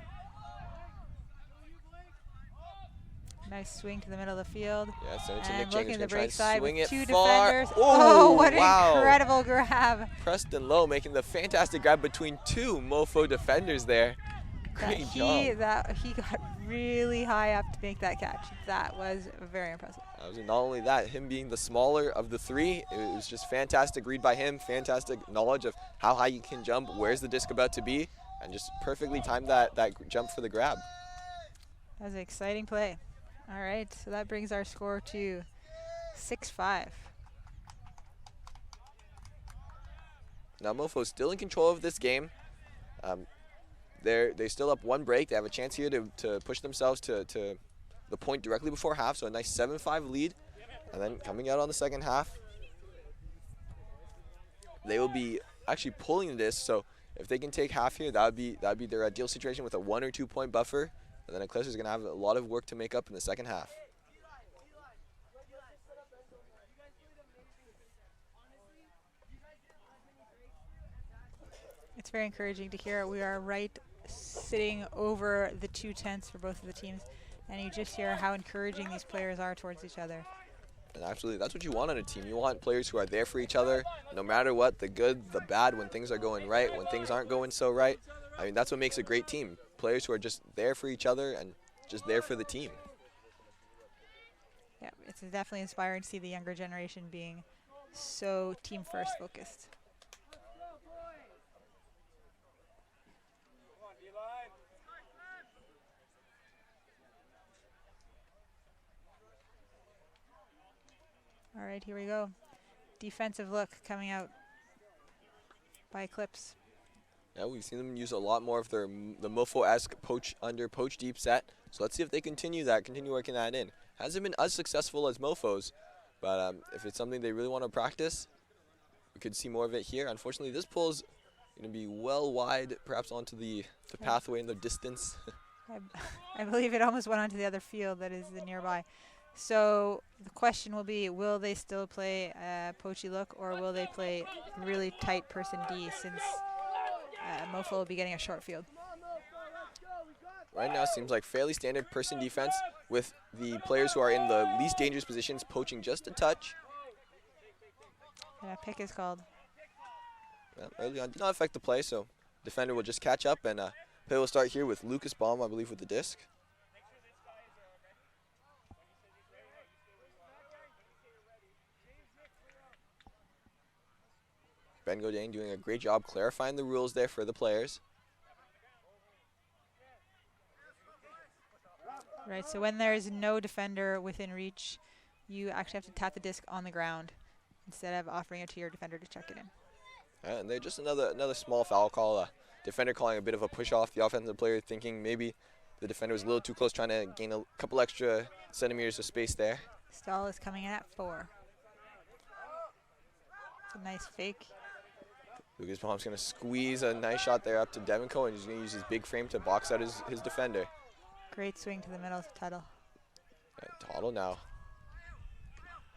Nice swing to the middle of the field. Yeah, send it to and Nick Chang, who's the gonna try and side swing with it two far. defenders. Oh, what wow. an incredible grab. Preston Lowe making the fantastic grab between two MOFO defenders there. Great job. That he got really high up to make that catch. That was very impressive. Not only that, him being the smaller of the three, it was just fantastic read by him, fantastic knowledge of how high you can jump, where's the disc about to be, and just perfectly timed that jump for the grab. That was an exciting play. All right, so that brings our score to 6-5. Now MOFO's still in control of this game. They still up one break. They have a chance here to push themselves to the point directly before half, so a nice 7-5 lead. And then coming out on the second half, they will be actually pulling this, so if they can take half here, that would be their ideal situation with a 1 or 2 point buffer. And then Eclipse is going to have a lot of work to make up in the second half. It's very encouraging to hear. We are right sitting over the 2/10 for both of the teams, and you just hear how encouraging these players are towards each other. And absolutely, that's what you want on a team. You want players who are there for each other, no matter what, the good, the bad, when things are going right, when things aren't going so right. I mean, that's what makes a great team. Players who are just there for each other and just there for the team. Yeah, it's definitely inspiring to see the younger generation being so team first focused. All right, here we go. Defensive look coming out by Eclipse. Yeah, we've seen them use a lot more of the MOFO-esque poach under, poach deep set. So let's see if they continue working that in. Hasn't been as successful as MOFO's, but if it's something they really want to practice, we could see more of it here. Unfortunately, this pull is going to be well wide, perhaps onto the pathway in the distance. I believe it almost went onto the other field that is nearby. So the question will be, will they still play poachy look, or will they play really tight person D, since MOFO will be getting a short field? Right now, it seems like fairly standard person defense with the players who are in the least dangerous positions poaching just a touch. Yeah, pick is called. Early on, did not affect the play, so defender will just catch up, and play will start here with Lucas Baum, I believe, with the disc. Ben Godin doing a great job clarifying the rules there for the players. Right, so when there's no defender within reach, you actually have to tap the disc on the ground instead of offering it to your defender to check it in. And they're just another small foul call. Defender calling a bit of a push off. The offensive player thinking maybe the defender was a little too close, trying to gain a couple extra centimeters of space there. Stall is coming in at 4. It's a nice fake. Lucas Baum's going to squeeze a nice shot there up to Devenko, and he's going to use his big frame to box out his defender. Great swing to the middle of Tuttle. And Tuttle now.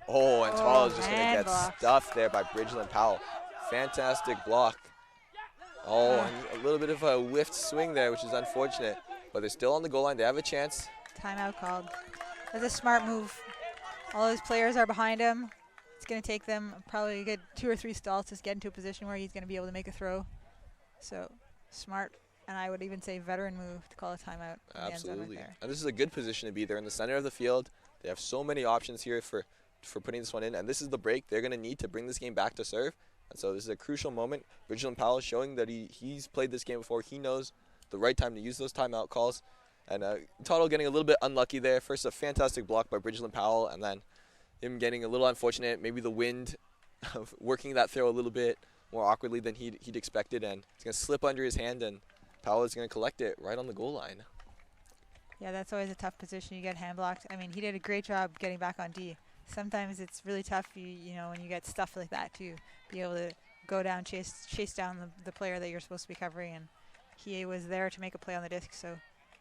Oh, and Tuttle is just going to get stuffed there by Bridgeland Powell. Fantastic block. Oh, and a little bit of a whiffed swing there, which is unfortunate. But they're still on the goal line. They have a chance. Timeout called. That's a smart move. All his players are behind him. It's going to take them probably a good 2 or 3 stalls to get into a position where he's going to be able to make a throw. So smart, and I would even say veteran move to call a timeout. Absolutely. And this is a good position to be. They're in the center of the field. They have so many options here for putting this one in. And this is the break they're going to need to bring this game back to serve. And so this is a crucial moment. Bridgeland Powell is showing that he's played this game before. He knows the right time to use those timeout calls. And Tuttle getting a little bit unlucky there. First, a fantastic block by Bridgeland Powell, and then him getting a little unfortunate. Maybe the wind working that throw a little bit more awkwardly than he'd expected, and it's going to slip under his hand, and Powell is going to collect it right on the goal line. Yeah, that's always a tough position. You get hand blocked. I mean, he did a great job getting back on D. Sometimes it's really tough, you know, when you get stuff like that, to be able to go down, chase down the player that you're supposed to be covering, and he was there to make a play on the disc. So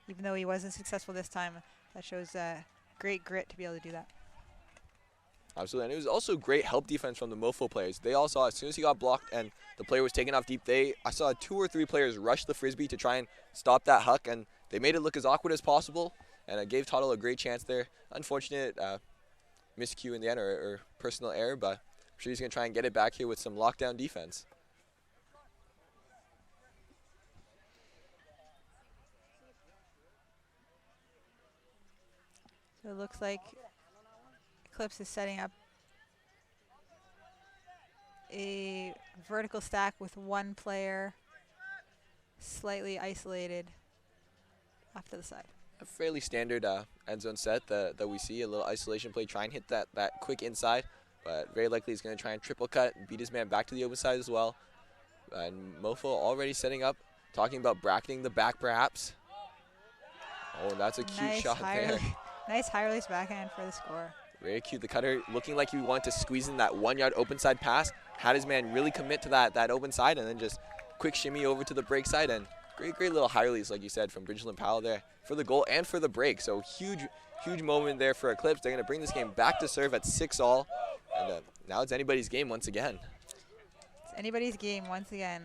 even though he wasn't successful this time, that shows great grit to be able to do that. Absolutely, and it was also great help defense from the MOFO players. They all saw as soon as he got blocked and the player was taken off deep, I saw 2 or 3 players rush the Frisbee to try and stop that huck, and they made it look as awkward as possible, and it gave Tuttle a great chance there. Unfortunate miscue in the end, or personal error, but I'm sure he's going to try and get it back here with some lockdown defense. So it looks like Eclipse is setting up a vertical stack with one player slightly isolated off to the side. A fairly standard end zone set that we see, a little isolation play, try and hit that quick inside, but very likely he's going to try and triple cut and beat his man back to the open side as well. And MOFO already setting up, talking about bracketing the back perhaps. Oh, that's a cute shot there. Nice high release backhand for the score. Very cute. The cutter looking like he wanted to squeeze in that 1 yard open side pass, had his man really commit to that open side, and then just quick shimmy over to the break side, and great little high release, like you said, from Bridgeland Powell there for the goal and for the break. So huge moment there for Eclipse. They're going to bring this game back to serve at 6-all, and now it's anybody's game once again. It's anybody's game once again.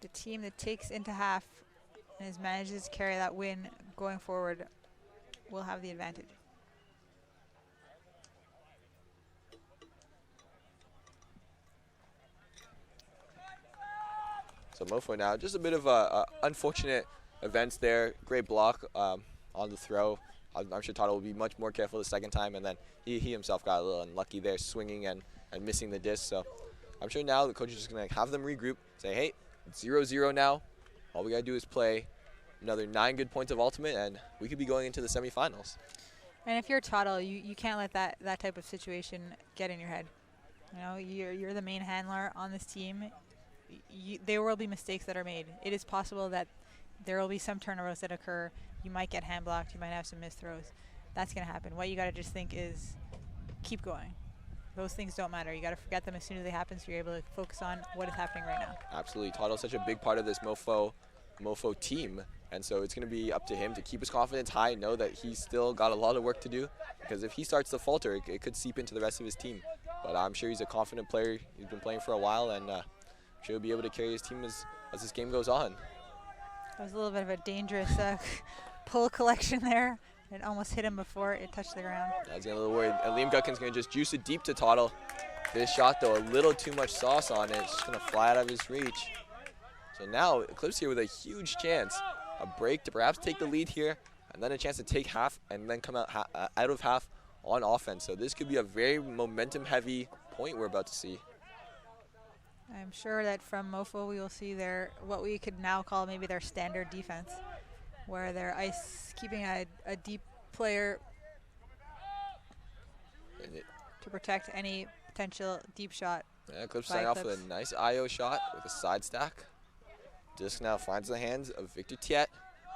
The team that takes into half and manages to carry that win going forward will have the advantage. So MOFO now, just a bit of unfortunate events there. Great block on the throw. I'm sure Toto will be much more careful the second time, and then he himself got a little unlucky there, swinging and missing the disc. So I'm sure now the coach is just going to have them regroup, say, hey, it's 0-0 now. All we got to do is play another 9 good points of ultimate, and we could be going into the semifinals. And if you're Toto, you can't let that type of situation get in your head. You know, you're the main handler on this team. There will be mistakes that are made. It is possible that there will be some turnovers that occur. You might get hand blocked. You might have some missed throws. That's going to happen. What you got to just think is keep going. Those things don't matter. You got to forget them as soon as they happen, so you're able to focus on what is happening right now. Absolutely. Toto's such a big part of this MOFO team, and so it's going to be up to him to keep his confidence high, know that he's still got a lot of work to do, because if he starts to falter, it could seep into the rest of his team. But I'm sure he's a confident player. He's been playing for a while, and he'll be able to carry his team as this game goes on. That was a little bit of a dangerous pull collection there. It almost hit him before it touched the ground. I was getting a little worried. And Liam Gutkin's going to just juice it deep to Toto. This shot, though, a little too much sauce on it. It's just going to fly out of his reach. So now Eclipse here with a huge chance. A break to perhaps take the lead here, and then a chance to take half and then come out of half on offense. So this could be a very momentum-heavy point we're about to see. I'm sure that from MOFO we will see what we could now call maybe their standard defense, where they're keeping a deep player to protect any potential deep shot. Yeah, Eclipse starting off with a nice IO shot with a side stack. Disc now finds the hands of Victor Tiet,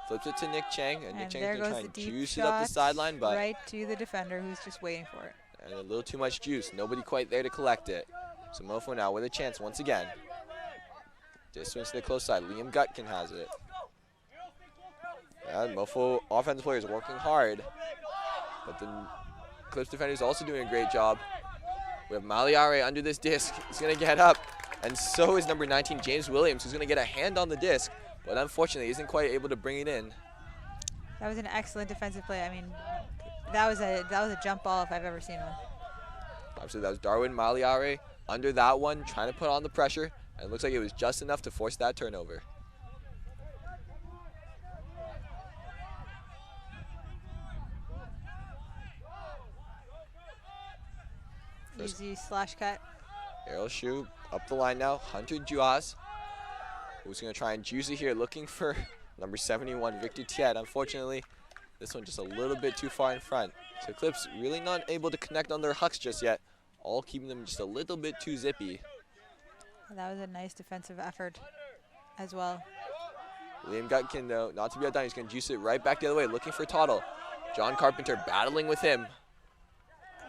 flips it to Nick Chang, and Nick Chang's going to try and juice it up the sideline, but right to the defender who's just waiting for it. And a little too much juice. Nobody quite there to collect it. So MOFO now with a chance once again. Just swings to the close side. Liam Gutkin has it. Yeah, MOFO offensive player is working hard, but the Eclipse defender is also doing a great job. We have Maliare under this disc. He's going to get up, and so is number 19, James Williams, who's going to get a hand on the disc, but unfortunately isn't quite able to bring it in. That was an excellent defensive play. I mean, that was a jump ball if I've ever seen one. Obviously, that was Darwin Maliare under that one, trying to put on the pressure, and it looks like it was just enough to force that turnover. Easy slash cut. Arrow shoe up the line now. Hunter Juaz, who's going to try and juice it here, looking for number 71, Victor Tiet. Unfortunately, this one just a little bit too far in front. So Eclipse really not able to connect on their hucks just yet, all keeping them just a little bit too zippy. That was a nice defensive effort as well. Liam Gutkin, though, not to be outdone, he's going to juice it right back the other way, looking for Tuttle. John Carpenter battling with him.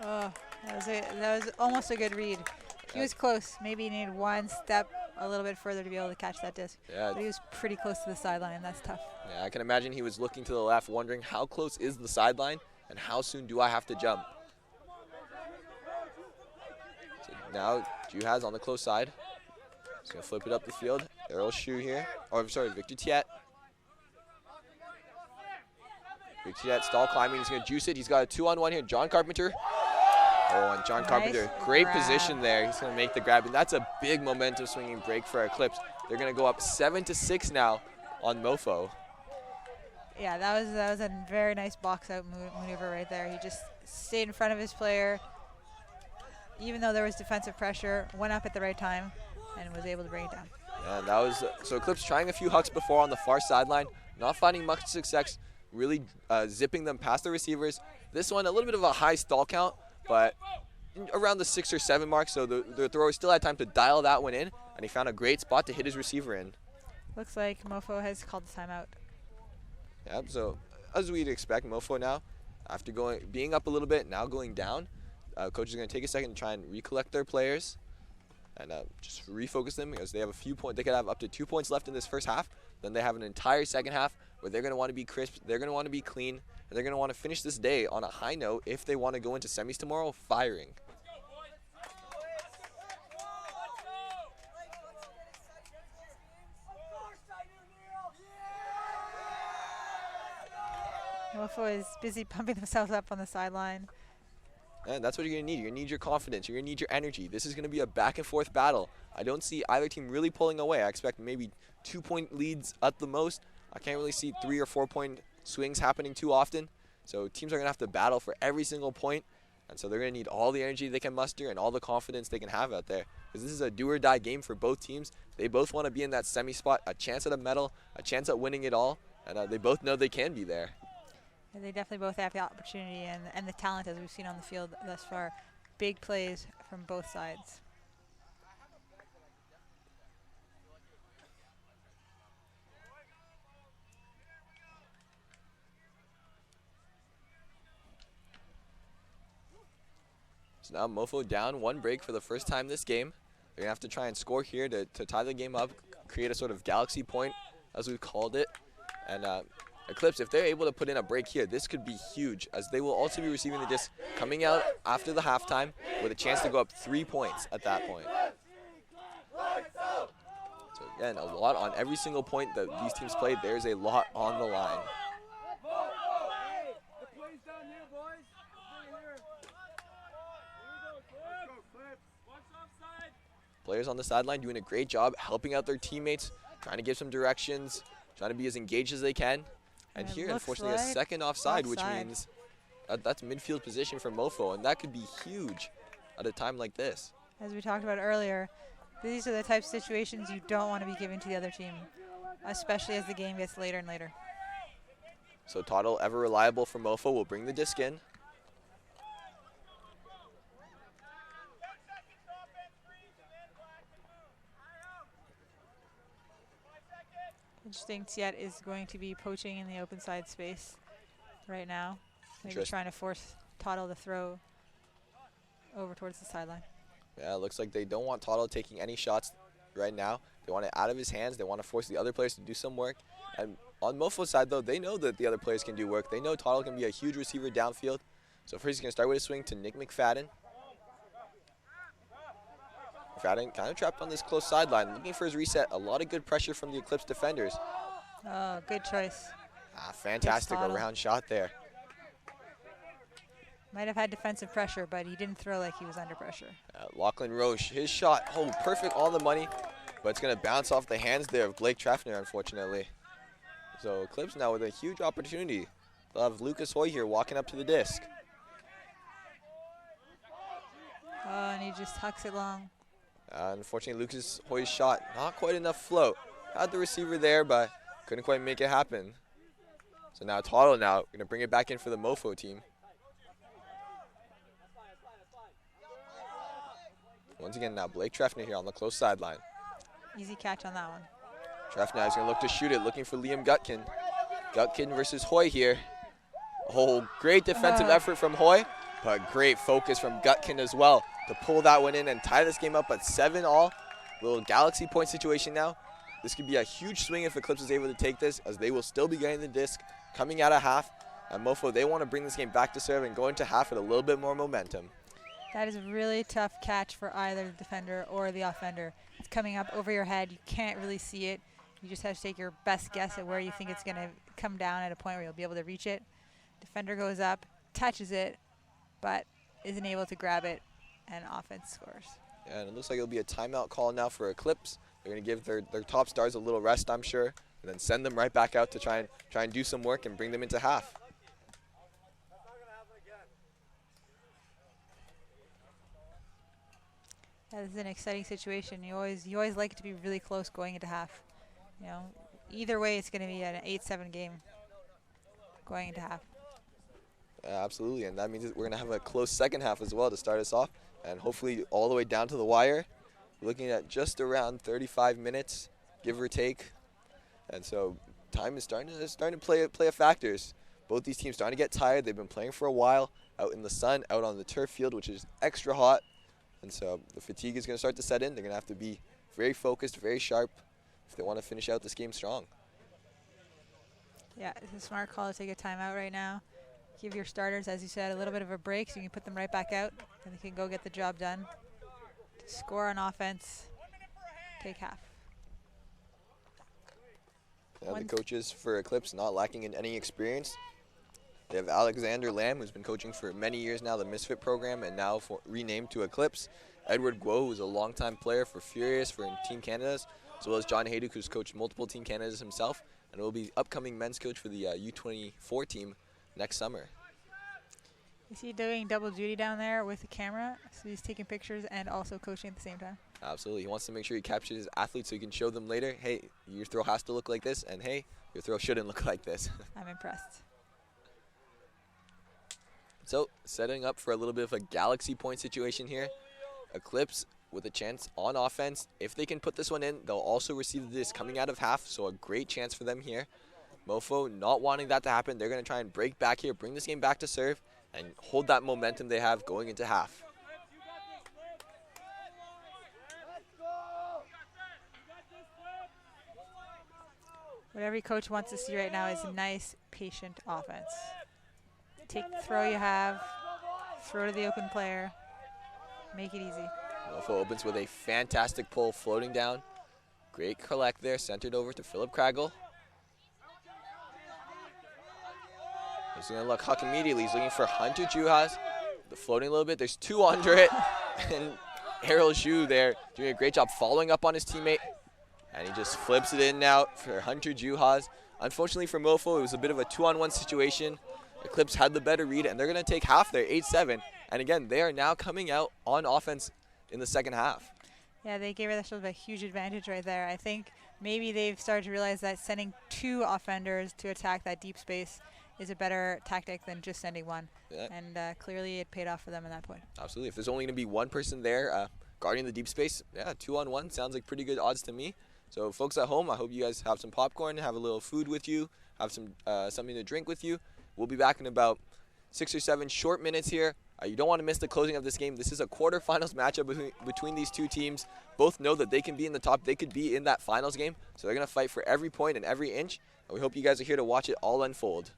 Oh, that was almost a good read. He was close. Maybe he needed one step a little bit further to be able to catch that disc. Yeah. But he was pretty close to the sideline. That's tough. Yeah, I can imagine he was looking to the left, wondering how close is the sideline and how soon do I have to jump. So now Juhaz on the close side. He's going to flip it up the field. Errol Shu here. Or, sorry, Victor Tiet. Victor Tiet stall climbing. He's going to juice it. He's got a 2-on-1 here. John Carpenter. Oh, and John Carpenter, great position there. He's going to make the grab, and that's a big momentum swinging break for Eclipse. They're going to go up 7-6 now on MOFO. Yeah, that was a very nice box out maneuver right there. He just stayed in front of his player, even though there was defensive pressure, went up at the right time, and was able to bring it down. And that was so Eclipse trying a few hucks before on the far sideline, not finding much success, really zipping them past the receivers. This one, a little bit of a high stall count, but around the 6 or 7 mark, so the thrower still had time to dial that one in, and he found a great spot to hit his receiver in. Looks like MOFO has called the timeout. Yep, so as we'd expect, MOFO now, after being up a little bit, now going down, coach is going to take a second to try and recollect their players and just refocus them, because they have a few points. They could have up to 2 points left in this first half. Then they have an entire second half where they're going to want to be crisp, they're going to want to be clean, and they're going to want to finish this day on a high note if they want to go into semis tomorrow firing. MOFO is busy pumping themselves up on the sideline. And that's what you're going to need. You're going to need your confidence. You're going to need your energy. This is going to be a back-and-forth battle. I don't see either team really pulling away. I expect maybe 2-point leads at the most. I can't really see 3 or 4 point swings happening too often. So teams are going to have to battle for every single point. And so they're going to need all the energy they can muster and all the confidence they can have out there. Because this is a do-or-die game for both teams. They both want to be in that semi spot, a chance at a medal, a chance at winning it all. And they both know they can be there. And they definitely both have the opportunity and the talent, as we've seen on the field thus far. Big plays from both sides. So now MOFO down 1 break for the first time this game. They're going to have to try and score here to tie the game up, create a sort of galaxy point, as we've called it. And Eclipse, if they're able to put in a break here, this could be huge, as they will also be receiving the disc coming out after the halftime with a chance to go up 3 points at that point. So again, a lot on every single point that these teams played. There's a lot on the line. Players on the sideline doing a great job helping out their teammates, trying to give some directions, trying to be as engaged as they can. And here, unfortunately, a second offside, which means that's midfield position for MOFO, and that could be huge at a time like this. As we talked about earlier, these are the types of situations you don't want to be giving to the other team, especially as the game gets later and later. So Toddle, ever reliable for MOFO, will bring the disc in. Interesting, Tiet is going to be poaching in the open side space right now. Maybe trying to force Toddle to throw over towards the sideline. Yeah, it looks like they don't want Toddle taking any shots right now. They want it out of his hands. They want to force the other players to do some work. And on MOFO's side, though, they know that the other players can do work. They know Toddle can be a huge receiver downfield. So first he's going to start with a swing to Nick McFadden. McFadden kind of trapped on this close sideline, looking for his reset. A lot of good pressure from the Eclipse defenders. Oh, good choice. Fantastic around shot there. Might have had defensive pressure, but he didn't throw like he was under pressure. Lachlan Roche, his shot, perfect on the money, but it's going to bounce off the hands there of Blake Treffner, unfortunately. So Eclipse now with a huge opportunity. They'll have Lucas Hoy here walking up to the disc. Oh, and he just hucks it long. Unfortunately, Lucas Hoy's shot, not quite enough float. Had the receiver there, but couldn't quite make it happen. So now Toddle going to bring it back in for the MOFO team. Once again, now Blake Treffner here on the close sideline. Easy catch on that one. Treffner is going to look to shoot it, looking for Liam Gutkin. Gutkin versus Hoy here. Great defensive effort from Hoy, but great focus from Gutkin as well to pull that one in and tie this game up at 7-all. Little galaxy point situation now. This could be a huge swing if Eclipse is able to take this, as they will still be getting the disc coming out of half. And MOFO, they want to bring this game back to serve and go into half with a little bit more momentum. That is a really tough catch for either the defender or the offender. It's coming up over your head. You can't really see it. You just have to take your best guess at where you think it's going to come down at a point where you'll be able to reach it. Defender goes up, touches it, but isn't able to grab it, and offense scores. Yeah, and it looks like it'll be a timeout call now for Eclipse. They're going to give their top stars a little rest, I'm sure. and then send them right back out to try and do some work and bring them into half. That is an exciting situation. You always like it to be really close going into half. You know, either way, it's going to be an 8-7 game going into half. Absolutely, and that means that we're going to have a close second half as well to start us off, and hopefully all the way down to the wire. We're looking at just around 35 minutes, give or take, and so time is starting to play a factor. Both these teams starting to get tired. They've been playing for a while out in the sun, out on the turf field, which is extra hot, and so the fatigue is going to start to set in. They're going to have to be very focused, very sharp if they want to finish out this game strong. Yeah, it's a smart call to take a timeout right now. Give your starters, as you said, a little bit of a break so you can put them right back out and they can go get the job done. To score on offense, take half. Yeah, the coaches for Eclipse not lacking in any experience. They have Alexander Lamb, who's been coaching for many years now, the Misfit program, and now renamed to Eclipse. Edward Guo, who's a longtime player for Furious for Team Canada's, as well as John Hayduk, who's coached multiple Team Canadas himself, and will be upcoming men's coach for the U24 team next summer. Is he doing double duty down there with the camera? So he's taking pictures and also coaching at the same time? Absolutely. He wants to make sure he captures his athletes so he can show them later, hey, your throw has to look like this, and hey, your throw shouldn't look like this. I'm impressed. So, setting up for a little bit of a galaxy point situation here. Eclipse with a chance on offense. If they can put this one in, they'll also receive this coming out of half, so a great chance for them here. MOFO not wanting that to happen. They're going to try and break back here, bring this game back to serve, and hold that momentum they have going into half. What every coach wants to see right now is nice, patient offense. Take the throw you have, throw to the open player, make it easy. MOFO opens with a fantastic pull, floating down. Great collect there, centered over to Philip Craggle. He's going to look Huck immediately. He's looking for Hunter Juhas. The floating a little bit. There's two under it. And Errol Zhu there doing a great job following up on his teammate. And he just flips it in now for Hunter Juhas. Unfortunately for MOFO, it was a bit of a 2-on-1 situation. Eclipse had the better read, and they're going to take half there, 8-7. And again, they are now coming out on offense in the second half. Yeah, they gave themselves a huge advantage right there. I think maybe they've started to realize that sending two offenders to attack that deep space is a better tactic than just sending one. Yeah. And clearly it paid off for them at that point. Absolutely. If there's only going to be one person there guarding the deep space, yeah, 2-on-1 sounds like pretty good odds to me. So folks at home, I hope you guys have some popcorn, have a little food with you, have some something to drink with you. We'll be back in about 6 or 7 short minutes here. You don't want to miss the closing of this game. This is a quarterfinals matchup between these two teams. Both know that they can be in the top. They could be in that finals game. So they're going to fight for every point and every inch. And we hope you guys are here to watch it all unfold.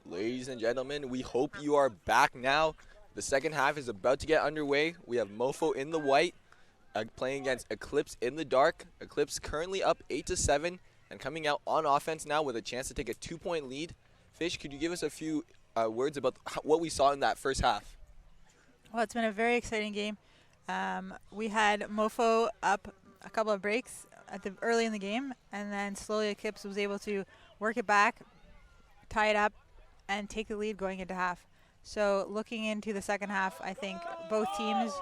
Ladies and gentlemen, we hope you are back now. The second half is about to get underway. We have MOFO in the white playing against Eclipse in the dark. Eclipse currently up 8-7 and coming out on offense now with a chance to take a 2-point lead. Fish, could you give us a few words about what we saw in that first half? Well, it's been a very exciting game. We had MOFO up a couple of breaks early in the game, and then slowly Eclipse was able to work it back, tie it up, and take the lead going into half. So looking into the second half, I think both teams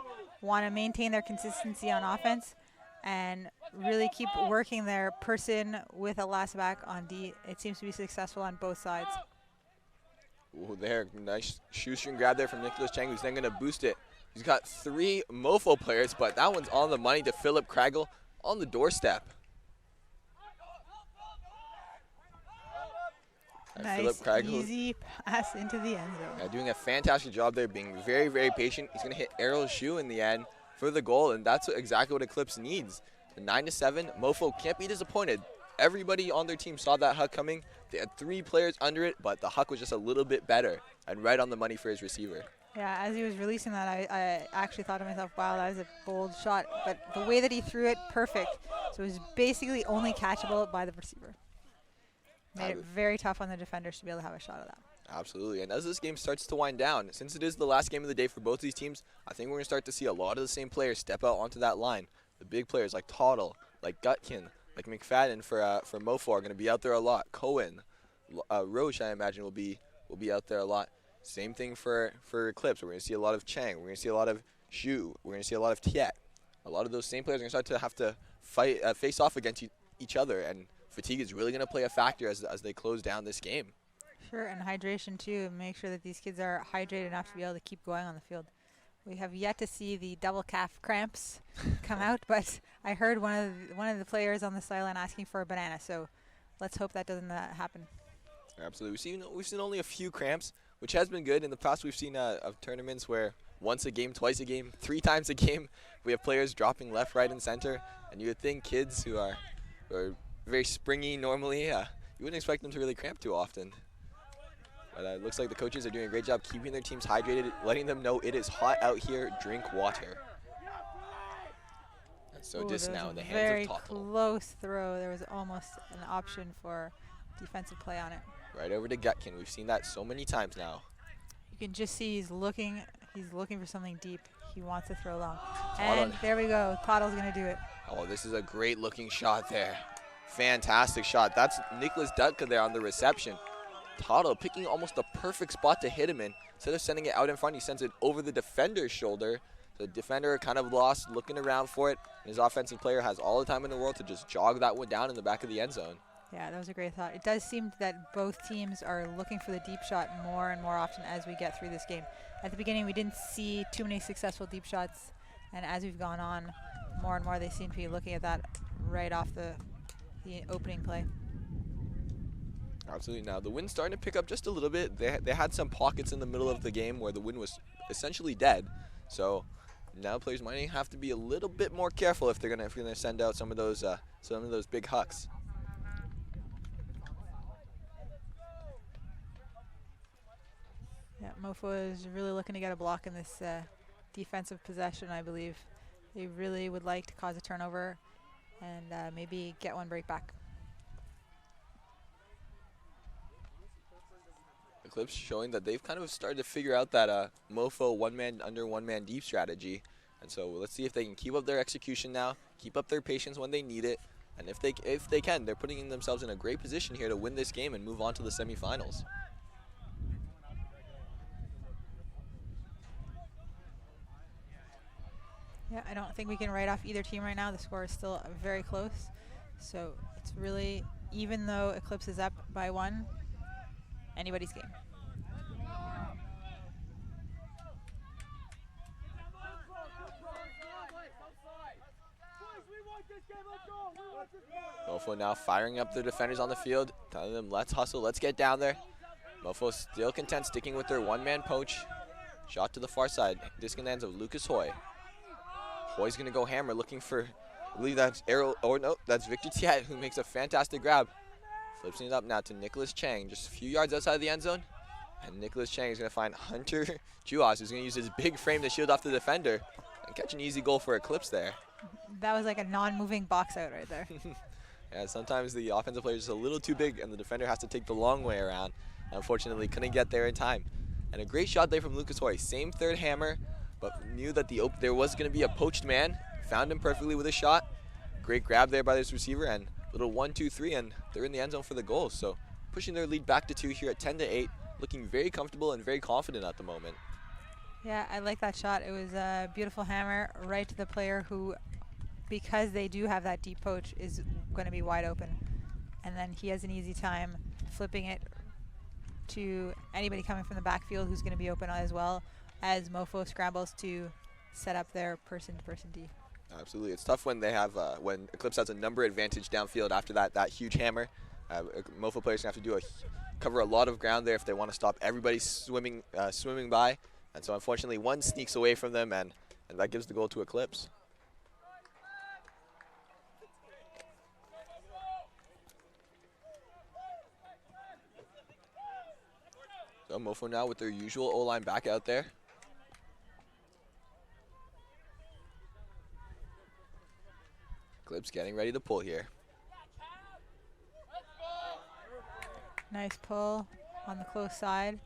want to maintain their consistency on offense and really keep working their person with a last back on D. It seems to be successful on both sides. Ooh, there, nice shoestring grab there from Nicholas Chang, who's then going to boost it. He's got 3 MOFO players, but that one's on the money to Philip Craggle on the doorstep. Nice, easy pass into the end zone. Yeah, doing a fantastic job there, being very, very patient. He's going to hit Errol's shoe in the end for the goal, and that's exactly what Eclipse needs. The 9-7, MOFO can't be disappointed. Everybody on their team saw that huck coming. They had 3 players under it, but the huck was just a little bit better and right on the money for his receiver. Yeah, as he was releasing that, I actually thought to myself, wow, that was a bold shot. But the way that he threw it, perfect. So it was basically only catchable by the receiver. Made it very tough on the defenders to be able to have a shot of that. Absolutely, and as this game starts to wind down, since it is the last game of the day for both these teams, I think we're going to start to see a lot of the same players step out onto that line. The big players like Toddle, like Gutkin, like McFadden for MOFO are going to be out there a lot. Cohen, Roche, I imagine, will be out there a lot. Same thing for Eclipse. We're going to see a lot of Chang. We're going to see a lot of Xu. We're going to see a lot of Tiet. A lot of those same players are going to start to have to fight, face off against each other, and fatigue is really going to play a factor as they close down this game. Sure, and hydration too. Make sure that these kids are hydrated enough to be able to keep going on the field. We have yet to see the double calf cramps come out, but I heard one of the players on the sideline asking for a banana. So let's hope that doesn't happen. Absolutely, we've seen only a few cramps, which has been good. In the past, we've seen of tournaments where once a game, twice a game, 3 times a game, we have players dropping left, right, and center. And you would think kids who are very springy normally, you wouldn't expect them to really cramp too often. But it looks like the coaches are doing a great job keeping their teams hydrated, letting them know it is hot out here, drink water. And so just now in the hands of Toddle. Very close throw. There was almost an option for defensive play on it. Right over to Gutkin. We've seen that so many times now. You can just see he's looking for something deep. He wants to throw long. And there we go. Toddle's going to do it. Oh, this is a great looking shot there. Fantastic shot. That's Nicholas Dutka there on the reception. Toddle picking almost the perfect spot to hit him in. Instead of sending it out in front, he sends it over the defender's shoulder. The defender kind of lost, looking around for it. And his offensive player has all the time in the world to just jog that one down in the back of the end zone. Yeah, that was a great thought. It does seem that both teams are looking for the deep shot more and more often as we get through this game. At the beginning, we didn't see too many successful deep shots. And as we've gone on, more and more they seem to be looking at that right off the opening play. Absolutely. Now the wind's starting to pick up just a little bit. They had some pockets in the middle of the game where the wind was essentially dead. So now players might have to be a little bit more careful if they're gonna send out some of those big hucks. Yeah, MOFO is really looking to get a block in this defensive possession, I believe. They really would like to cause a turnover and maybe get one break back. Eclipse showing that they've kind of started to figure out that MOFO one-man deep strategy. And so let's see if they can keep up their execution now, keep up their patience when they need it. And if they can, they're putting themselves in a great position here to win this game and move on to the semifinals. Yeah, I don't think we can write off either team right now. The score is still very close. So it's really, even though Eclipse is up by 1, anybody's game. MOFO now firing up their defenders on the field, telling them, let's hustle, let's get down there. MOFO still content sticking with their one-man poach. Shot to the far side, disc in the hands of Lucas Hoy. Hoy's gonna go hammer, looking for, I believe that's Errol, or no, that's Victor Tiet, who makes a fantastic grab. Flips it up now to Nicholas Chang, just a few yards outside the end zone. And Nicholas Chang is going to find Hunter Juas, who's going to use his big frame to shield off the defender and catch an easy goal for Eclipse there. That was like a non-moving box out right there. Yeah, sometimes the offensive player is just a little too big and the defender has to take the long way around. Unfortunately, couldn't get there in time. And a great shot there from Lucas Hoy. Same third hammer, but knew that there was going to be a poached man. Found him perfectly with a shot. Great grab there by this receiver, and little 1-2-3, and they're in the end zone for the goal. So pushing their lead back to 2 here at 10-8, looking very comfortable and very confident at the moment. Yeah, I like that shot. It was a beautiful hammer right to the player who, because they do have that deep poach, is going to be wide open. And then he has an easy time flipping it to anybody coming from the backfield who's going to be open as well, as MOFO scrambles to set up their person-to-person D. Absolutely, it's tough when they have when Eclipse has a number advantage downfield after that huge hammer. MOFO players have to cover a lot of ground there if they want to stop everybody swimming by, and so unfortunately one sneaks away from them, and that gives the goal to Eclipse. So MOFO now with their usual O-line back out there. Eclipse getting ready to pull here. Nice pull on the close side.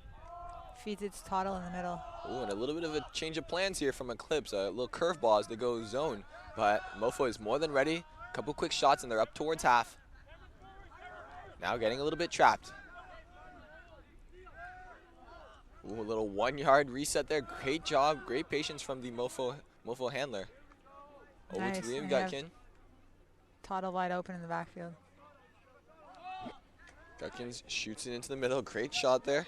Feeds its Toddle in the middle. Ooh, and a little bit of a change of plans here from Eclipse. A little curveball as they go zone. But MOFO is more than ready. A couple quick shots and they're up towards half. Now getting a little bit trapped. Ooh, a little 1-yard reset there. Great job, great patience from the MOFO handler. Over Nice. to Liam Gutkin. Toddle wide open in the backfield. Gutkins shoots it into the middle. Great shot there.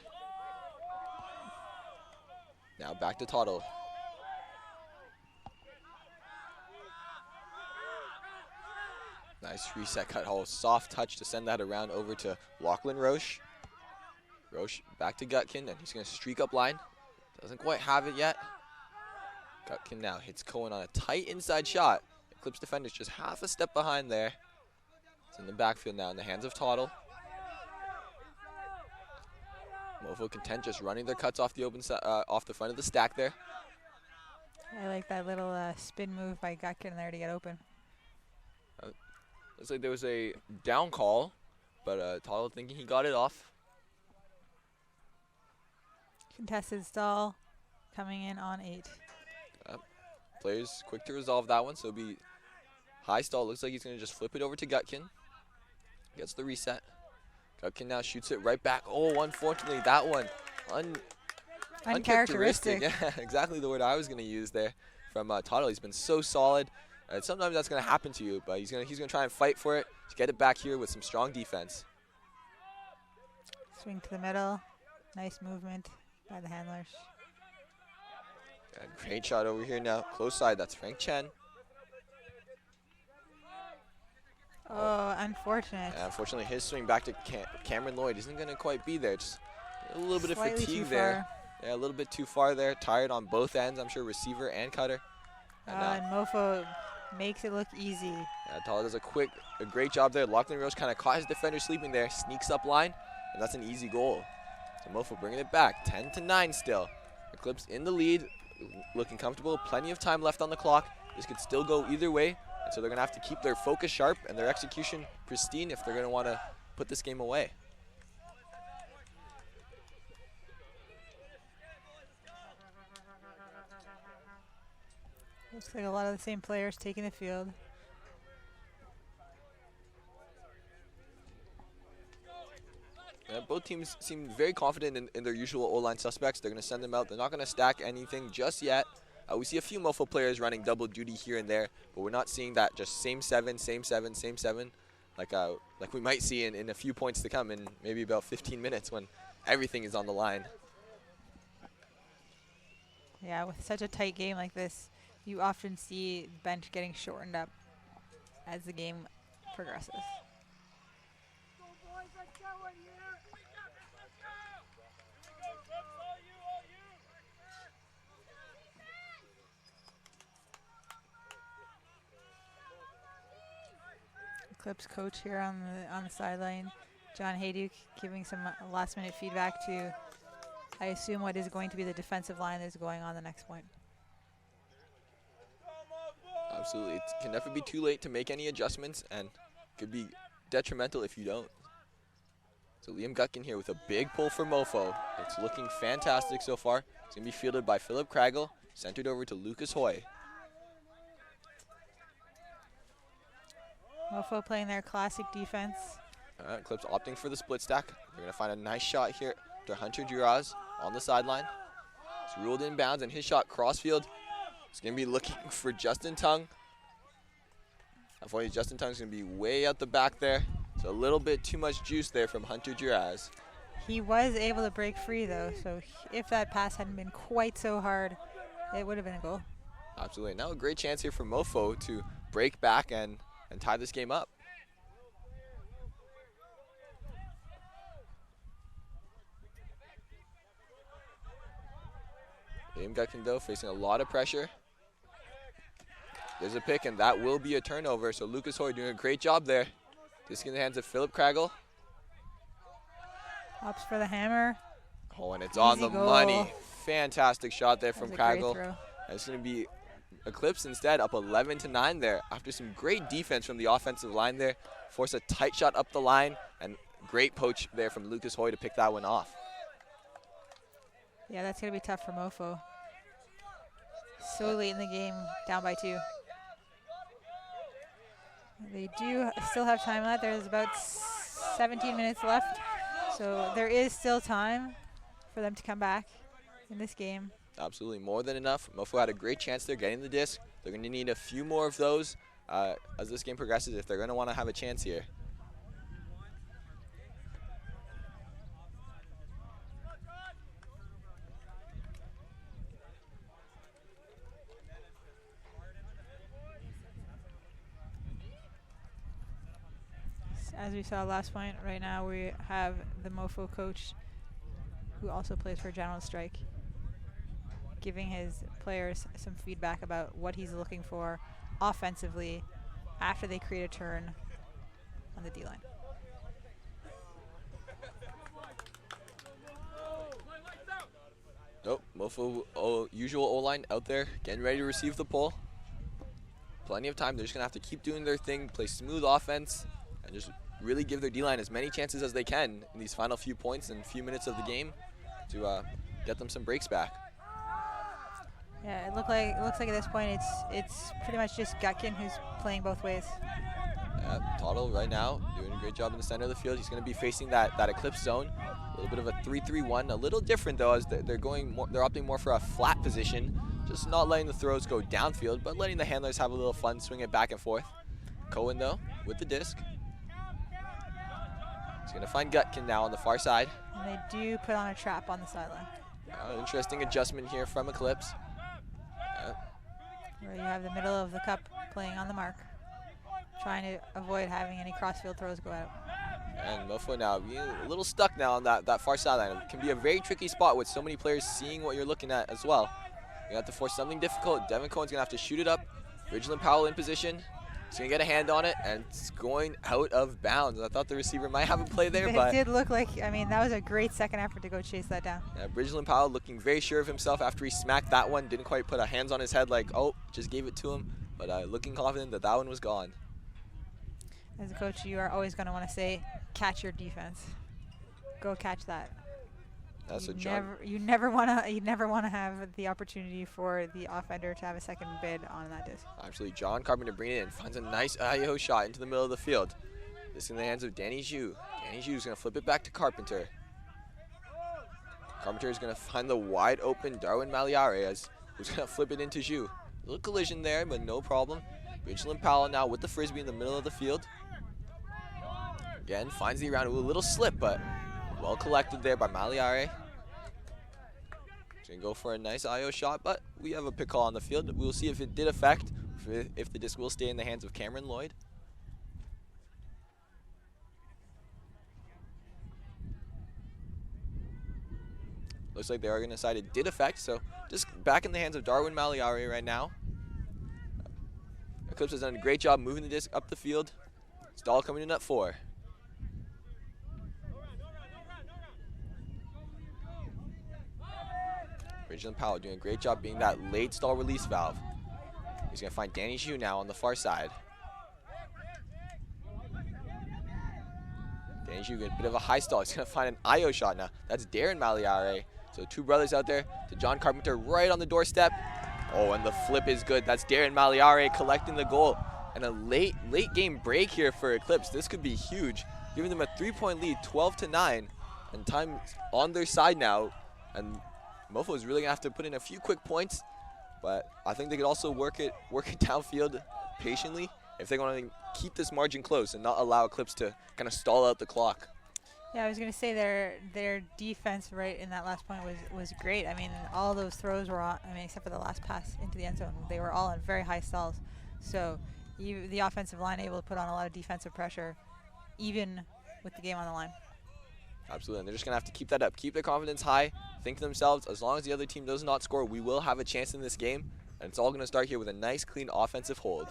Now back to Toddle. Nice reset cut hole. Soft touch to send that around over to Lachlan Roche. Roche back to Gutkin, and he's going to streak up line. Doesn't quite have it yet. Gutkin now hits Cohen on a tight inside shot. Eclipse defenders just half a step behind there. It's in the backfield now in the hands of Toddle. MOFO content just running their cuts off the off the front of the stack there. I like that little spin move by Gutkin there to get open. Looks like there was a down call, but Toddle thinking he got it off. Contested stall coming in on 8. Players quick to resolve that one, so it'll be high stall. Looks like he's going to just flip it over to Gutkin. Gets the reset. Gutkin now shoots it right back. Oh, unfortunately, that one Uncharacteristic. Yeah, exactly the word I was going to use there from Toddle. He's been so solid. Sometimes that's going to happen to you, but he's going to try and fight for it to get it back here with some strong defense. Swing to the middle. Nice movement by the handlers. A great shot over here now. Close side, that's Frank Chen. Oh, unfortunate. Yeah, unfortunately, his swing back to Cameron Lloyd isn't going to quite be there. Just a little bit Slightly of fatigue too there. Yeah, a little bit too far there. Tired on both ends, I'm sure, receiver and cutter. And MOFO makes it look easy. Yeah, Toddle does a great job there. Lachlan Roche kind of caught his defender sleeping there, sneaks up line, and that's an easy goal. So MOFO bringing it back, 10-9 still. Eclipse in the lead, looking comfortable. Plenty of time left on the clock. This could still go either way, and so they're going to have to keep their focus sharp and their execution pristine if they're going to want to put this game away. Looks like a lot of the same players taking the field. Yeah, both teams seem very confident in their usual O-line suspects. They're going to send them out. They're not going to stack anything just yet. We see a few MOFO players running double duty here and there, but we're not seeing that just same seven, like we might see in a few points to come in maybe about 15 minutes when everything is on the line. Yeah, with such a tight game like this, you often see bench getting shortened up as the game progresses. Eclipse coach here on the sideline, John Hayduke, giving some last-minute feedback to I assume what is going to be the defensive line that is going on the next point. Absolutely. It can never be too late to make any adjustments, and could be detrimental if you don't. So Liam Gutkin here with a big pull for MOFO. It's looking fantastic so far. It's going to be fielded by Philip Craggle, centered over to Lucas Hoy. MOFO playing their classic defense. Eclipse opting for the split stack. They're going to find a nice shot here to Hunter Duraz on the sideline. He's ruled inbounds, and his shot crossfield. It's going to be looking for Justin Tung. Unfortunately, Justin Tung's going to be way out the back there. So a little bit too much juice there from Hunter Duraz. He was able to break free, though, so if that pass hadn't been quite so hard, it would have been a goal. Absolutely. Now a great chance here for MOFO to break back and tie this game up. Liam Gutkin, though, facing a lot of pressure. There's a pick, and that will be a turnover. So Lucas Hoy doing a great job there. Disc in the hands of Philip Craggle. Opts for the hammer. Oh, and it's on the money. Fantastic shot there from Craggle. Throw. And it's going to be Eclipse instead, up 11-9 there. After some great defense from the offensive line there. Force a tight shot up the line, and great poach there from Lucas Hoy to pick that one off. Yeah, that's going to be tough for MOFO. So late in the game, down by 2. They do still have time left. There's about 17 minutes left. So there is still time for them to come back in this game. Absolutely, more than enough. MOFO had a great chance there getting the disc. They're going to need a few more of those as this game progresses if they're going to want to have a chance here. As we saw last point, right now we have the MOFO coach, who also plays for General Strike, giving his players some feedback about what he's looking for offensively after they create a turn on the D-line. Nope, MOFO usual O-line out there, getting ready to receive the pull. Plenty of time. They're just going to have to keep doing their thing, play smooth offense, and just really give their D-line as many chances as they can in these final few points and few minutes of the game to get them some breaks back. Yeah, it looks like at this point it's pretty much just Gutkin who's playing both ways. Yeah, Tuttle right now doing a great job in the center of the field. He's going to be facing that Eclipse zone. A little bit of a 3-3-1, a little different though, as they're opting more for a flat position, just not letting the throws go downfield, but letting the handlers have a little fun, swing it back and forth. Cohen though with the disc. He's going to find Gutkin now on the far side. And they do put on a trap on the sideline. Interesting adjustment here from Eclipse. Where you have the middle of the cup playing on the mark, trying to avoid having any crossfield throws go out. And MOFO now being a little stuck now on that far sideline. It can be a very tricky spot with so many players seeing what you're looking at as well. You have to force something difficult. Devin Cohen's going to have to shoot it up. Ridgeland Powell in position. He's going to get a hand on it, and it's going out of bounds. I thought the receiver might have a play there, but it did look like, I mean, that was a great second effort to go chase that down. Yeah, Ridgeland Powell looking very sure of himself after he smacked that one. Didn't quite put a hands on his head like, oh, just gave it to him. But looking confident that one was gone. As a coach, you are always going to want to say, catch your defense. Go catch that. That's what John. You never want to have the opportunity for the offender to have a second bid on that disc. Actually, John Carpenter bringing it in, finds a nice IO shot into the middle of the field. This in the hands of Danny Zhu. Danny Zhu is going to flip it back to Carpenter. Carpenter is going to find the wide open Darwin Maliare, who's going to flip it into Zhu. A little collision there, but no problem. Ridgeland Powell now with the frisbee in the middle of the field. Again, finds the around, a little slip, but well collected there by Maliare. He's going to go for a nice IO shot, but we have a pick call on the field. We'll see if it did affect, if the disc will stay in the hands of Cameron Lloyd. Looks like they are going to decide it did affect, so just back in the hands of Darwin Maliare right now. Eclipse has done a great job moving the disc up the field. Stahl coming in at 4. Bridgeland Powell doing a great job being that late stall release valve. He's going to find Danny Xu now on the far side. Danny Xu getting a bit of a high stall. He's going to find an IO shot now. That's Darren Maliare. So two brothers out there to John Carpenter right on the doorstep. Oh, and the flip is good. That's Darren Maliare collecting the goal. And a late game break here for Eclipse. This could be huge, giving them a 3-point lead, 12-9. And time's on their side now. And MOFO is really going to have to put in a few quick points. But I think they could also work it downfield patiently if they want to keep this margin close and not allow Eclipse to kind of stall out the clock. Yeah, I was going to say their defense right in that last point was great. I mean, all those throws were on, I mean, except for the last pass into the end zone, they were all in very high stalls. So the offensive line able to put on a lot of defensive pressure, even with the game on the line. Absolutely, and they're just going to have to keep that up. Keep their confidence high, think to themselves, as long as the other team does not score, we will have a chance in this game. And it's all going to start here with a nice, clean offensive hold.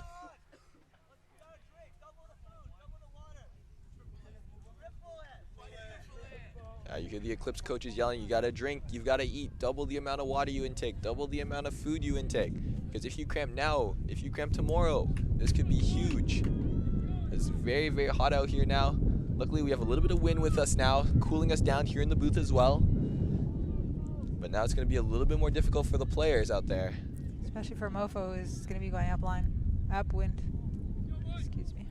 You hear the Eclipse coaches yelling, you got to drink, you've got to eat, double the amount of water you intake, double the amount of food you intake. Because if you cramp now, if you cramp tomorrow, this could be huge. It's very, very hot out here now. Luckily, we have a little bit of wind with us now, cooling us down here in the booth as well. But now it's going to be a little bit more difficult for the players out there. Especially for MOFO, is going to be going upwind. Excuse me.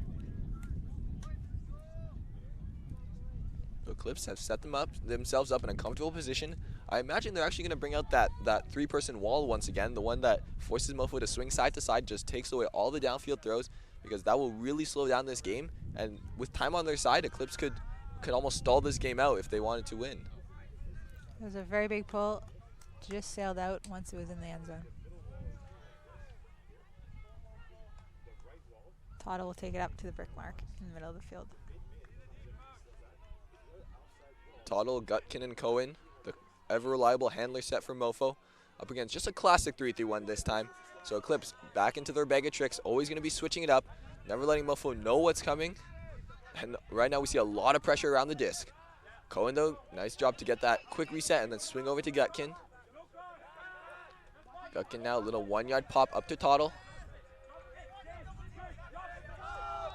Eclipse have set themselves up in a comfortable position. I imagine they're actually going to bring out that three-person wall once again, the one that forces MOFO to swing side to side, just takes away all the downfield throws, because that will really slow down this game. And with time on their side, Eclipse could almost stall this game out if they wanted to win. It was a very big pull, just sailed out once it was in the end zone. Todd will take it up to the brick mark in the middle of the field. Toddle, Gutkin, and Cohen, the ever-reliable handler set for MOFO, up against just a classic 3-3-1 this time. So Eclipse back into their bag of tricks, always going to be switching it up, never letting MOFO know what's coming. And right now we see a lot of pressure around the disc. Cohen, though, nice job to get that quick reset and then swing over to Gutkin. Gutkin now, a little 1-yard pop up to Toddle.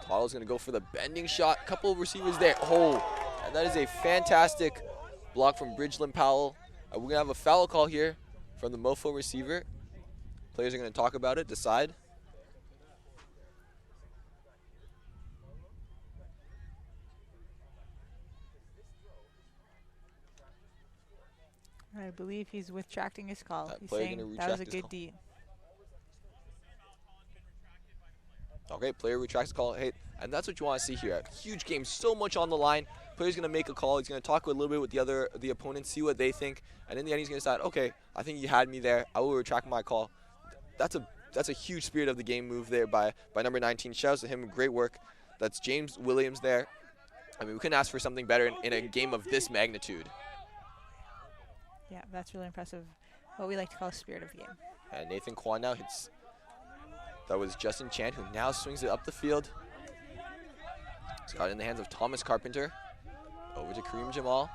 Toddle's going to go for the bending shot. Couple of receivers there. Oh! And that is a fantastic block from Bridgeland Powell. We're going to have a foul call here from the MOFO receiver. Players are going to talk about it, decide. I believe he's retracting his call. He's player saying gonna that was a retract his good call. D. Okay, player retracts the call. Hey, and that's what you want to see here. A huge game, so much on the line. Player's going to make a call. He's going to talk a little bit with the opponent, see what they think. And in the end, he's going to decide, okay, I think you had me there. I will retract my call. That's a huge spirit of the game move there by number 19. Shout out to him. Great work. That's James Williams there. I mean, we couldn't ask for something better in a game of this magnitude. Yeah, that's really impressive. What we like to call spirit of the game. And Nathan Kwan now hits. That was Justin Chan, who now swings it up the field. It's got it in the hands of Thomas Carpenter. Over to Kareem Jamal.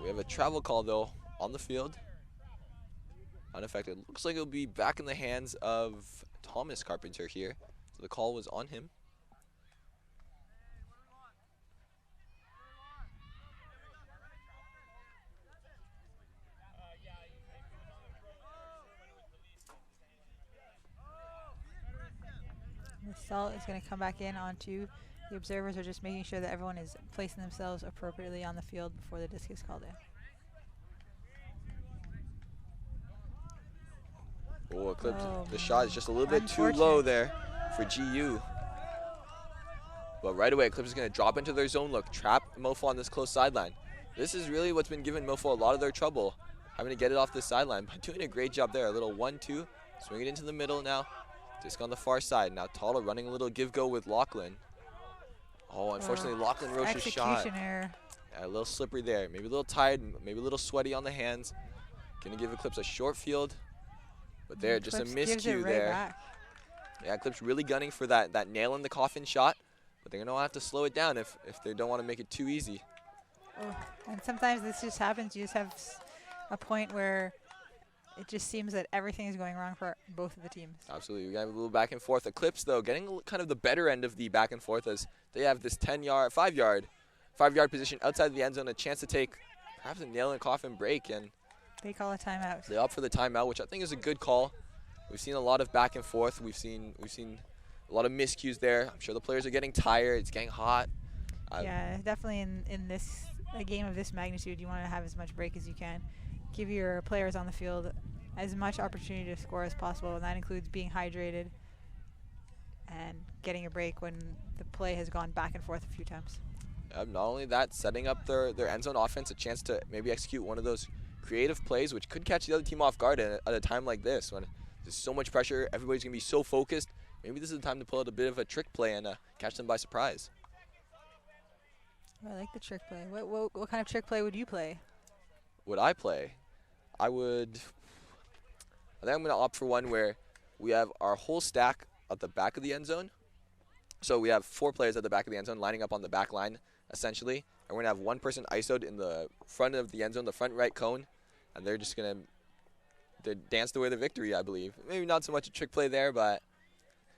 We have a travel call, though, on the field. Unaffected. Looks like it'll be back in the hands of Thomas Carpenter here. So the call was on him. The stall is going to come back in onto the observers are just making sure that everyone is placing themselves appropriately on the field before the disc is called in. Oh, Eclipse. Oh, The shot is just a little bit too low there for GU. But right away, Eclipse is going to drop into their zone look, trap MOFO on this close sideline. This is really what's been giving MOFO a lot of their trouble, having to get it off this sideline, but doing a great job there. A little 1-2, swing it into the middle now. Disc on the far side. Now Tala running a little give-go with Lachlan. Oh, unfortunately, Lachlan Roche's shot. Execution error. Yeah, a little slippery there. Maybe a little tired, maybe a little sweaty on the hands. Gonna give Eclipse a short field. But there, just a miscue there. Back. Yeah, Eclipse really gunning for that nail in the coffin shot. But they're gonna have to slow it down if they don't want to make it too easy. Oh, and sometimes this just happens. You just have a point where it just seems that everything is going wrong for both of the teams. Absolutely. We got a little back and forth. Eclipse, though, getting kind of the better end of the back and forth as they have this 5-yard position outside the end zone, a chance to take perhaps a nail in a coffin break, and They call a timeout. they opt for the timeout, which I think is a good call. We've seen a lot of back and forth. We've seen a lot of miscues there. I'm sure the players are getting tired. It's getting hot. Yeah, definitely in a game of this magnitude, you want to have as much break as you can. Give your players on the field as much opportunity to score as possible, and that includes being hydrated and getting a break when the play has gone back and forth a few times. Not only that, setting up their end zone offense, a chance to maybe execute one of those creative plays which could catch the other team off guard at a time like this when there's so much pressure, everybody's going to be so focused. Maybe this is the time to pull out a bit of a trick play and catch them by surprise. I like the trick play. What kind of trick play would you play? Would I play? I think I'm going to opt for one where we have our whole stack at the back of the end zone. So we have 4 players at the back of the end zone lining up on the back line, essentially. And we're going to have one person ISO'd in the front of the end zone, the front right cone. And they're just going to dance the way to victory, I believe. Maybe not so much a trick play there, but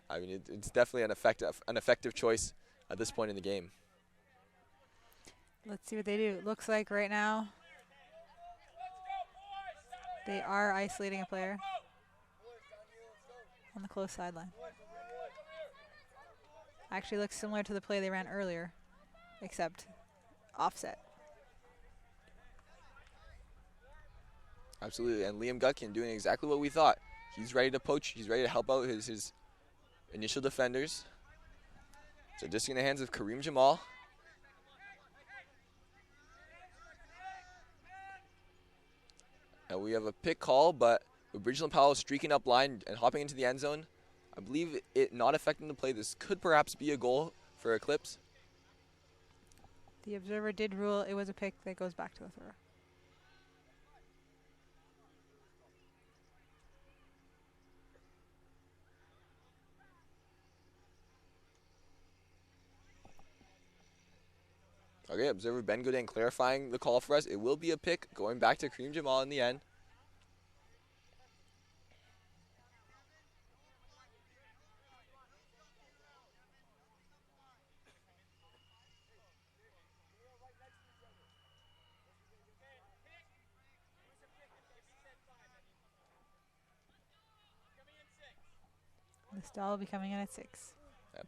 I mean, it's definitely an effective choice at this point in the game. Let's see what they do. It looks like right now they are isolating a player on the close sideline. Actually looks similar to the play they ran earlier, except offset. Absolutely, and Liam Gutkin doing exactly what we thought. He's ready to poach. He's ready to help out his initial defenders. So just in the hands of Kareem Jamal. And we have a pick call, but with Bridgeland Powell streaking up line and hopping into the end zone, I believe it not affecting the play. This could perhaps be a goal for Eclipse. The observer did rule it was a pick that goes back to the thrower. Okay, observer Ben Godin clarifying the call for us. It will be a pick going back to Kareem Jamal in the end. The stall will be coming in at 6.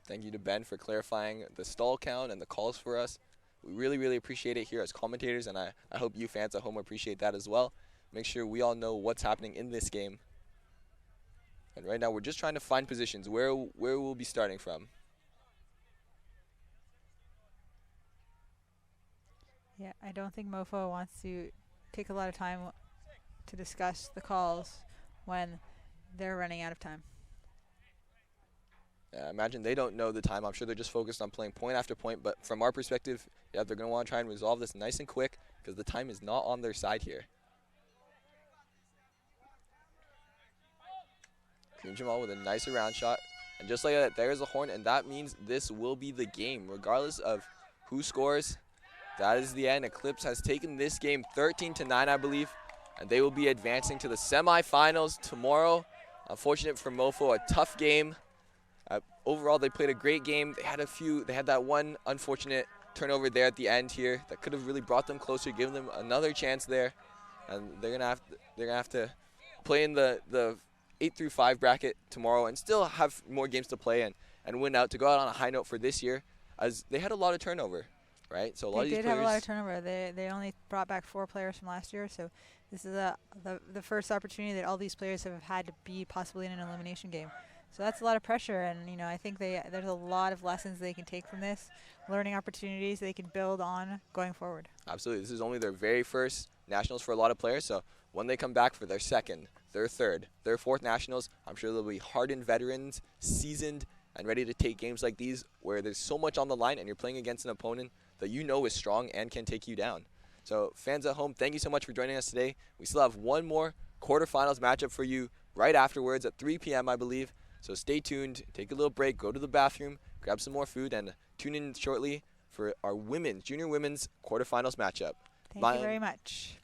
Thank you to Ben for clarifying the stall count and the calls for us. We really, really appreciate it here as commentators, and I hope you fans at home appreciate that as well. Make sure we all know what's happening in this game. And right now we're just trying to find positions where we'll be starting from. Yeah, I don't think MOFO wants to take a lot of time to discuss the calls when they're running out of time. Imagine they don't know the time. I'm sure they're just focused on playing point after point. But from our perspective, yeah, they're going to want to try and resolve this nice and quick because the time is not on their side here. Kareem Jamal with a nice around shot. And just like that, there's a horn, and that means this will be the game. Regardless of who scores, that is the end. Eclipse has taken this game 13-9, I believe, and they will be advancing to the semifinals tomorrow. Unfortunate for MOFO, a tough game. Overall, they played a great game. They had that one unfortunate turnover there at the end here that could have really brought them closer, given them another chance there. And they're gonna have to play in the 8 through 5 bracket tomorrow and still have more games to play and win out to go out on a high note for this year, as they had a lot of turnover, right? So a lot of these players did have a lot of turnover. They only brought back 4 players from last year, so this is the first opportunity that all these players have had to be possibly in an elimination game. So that's a lot of pressure, and I think there's a lot of lessons they can take from this, learning opportunities they can build on going forward. Absolutely. This is only their very first nationals for a lot of players, so when they come back for their second, their third, their fourth nationals, I'm sure they'll be hardened veterans, seasoned, and ready to take games like these where there's so much on the line and you're playing against an opponent that you know is strong and can take you down. So fans at home, thank you so much for joining us today. We still have one more quarterfinals matchup for you right afterwards at 3 p.m., I believe. So stay tuned, take a little break, go to the bathroom, grab some more food, and tune in shortly for our junior women's quarterfinals matchup. Thank you very much.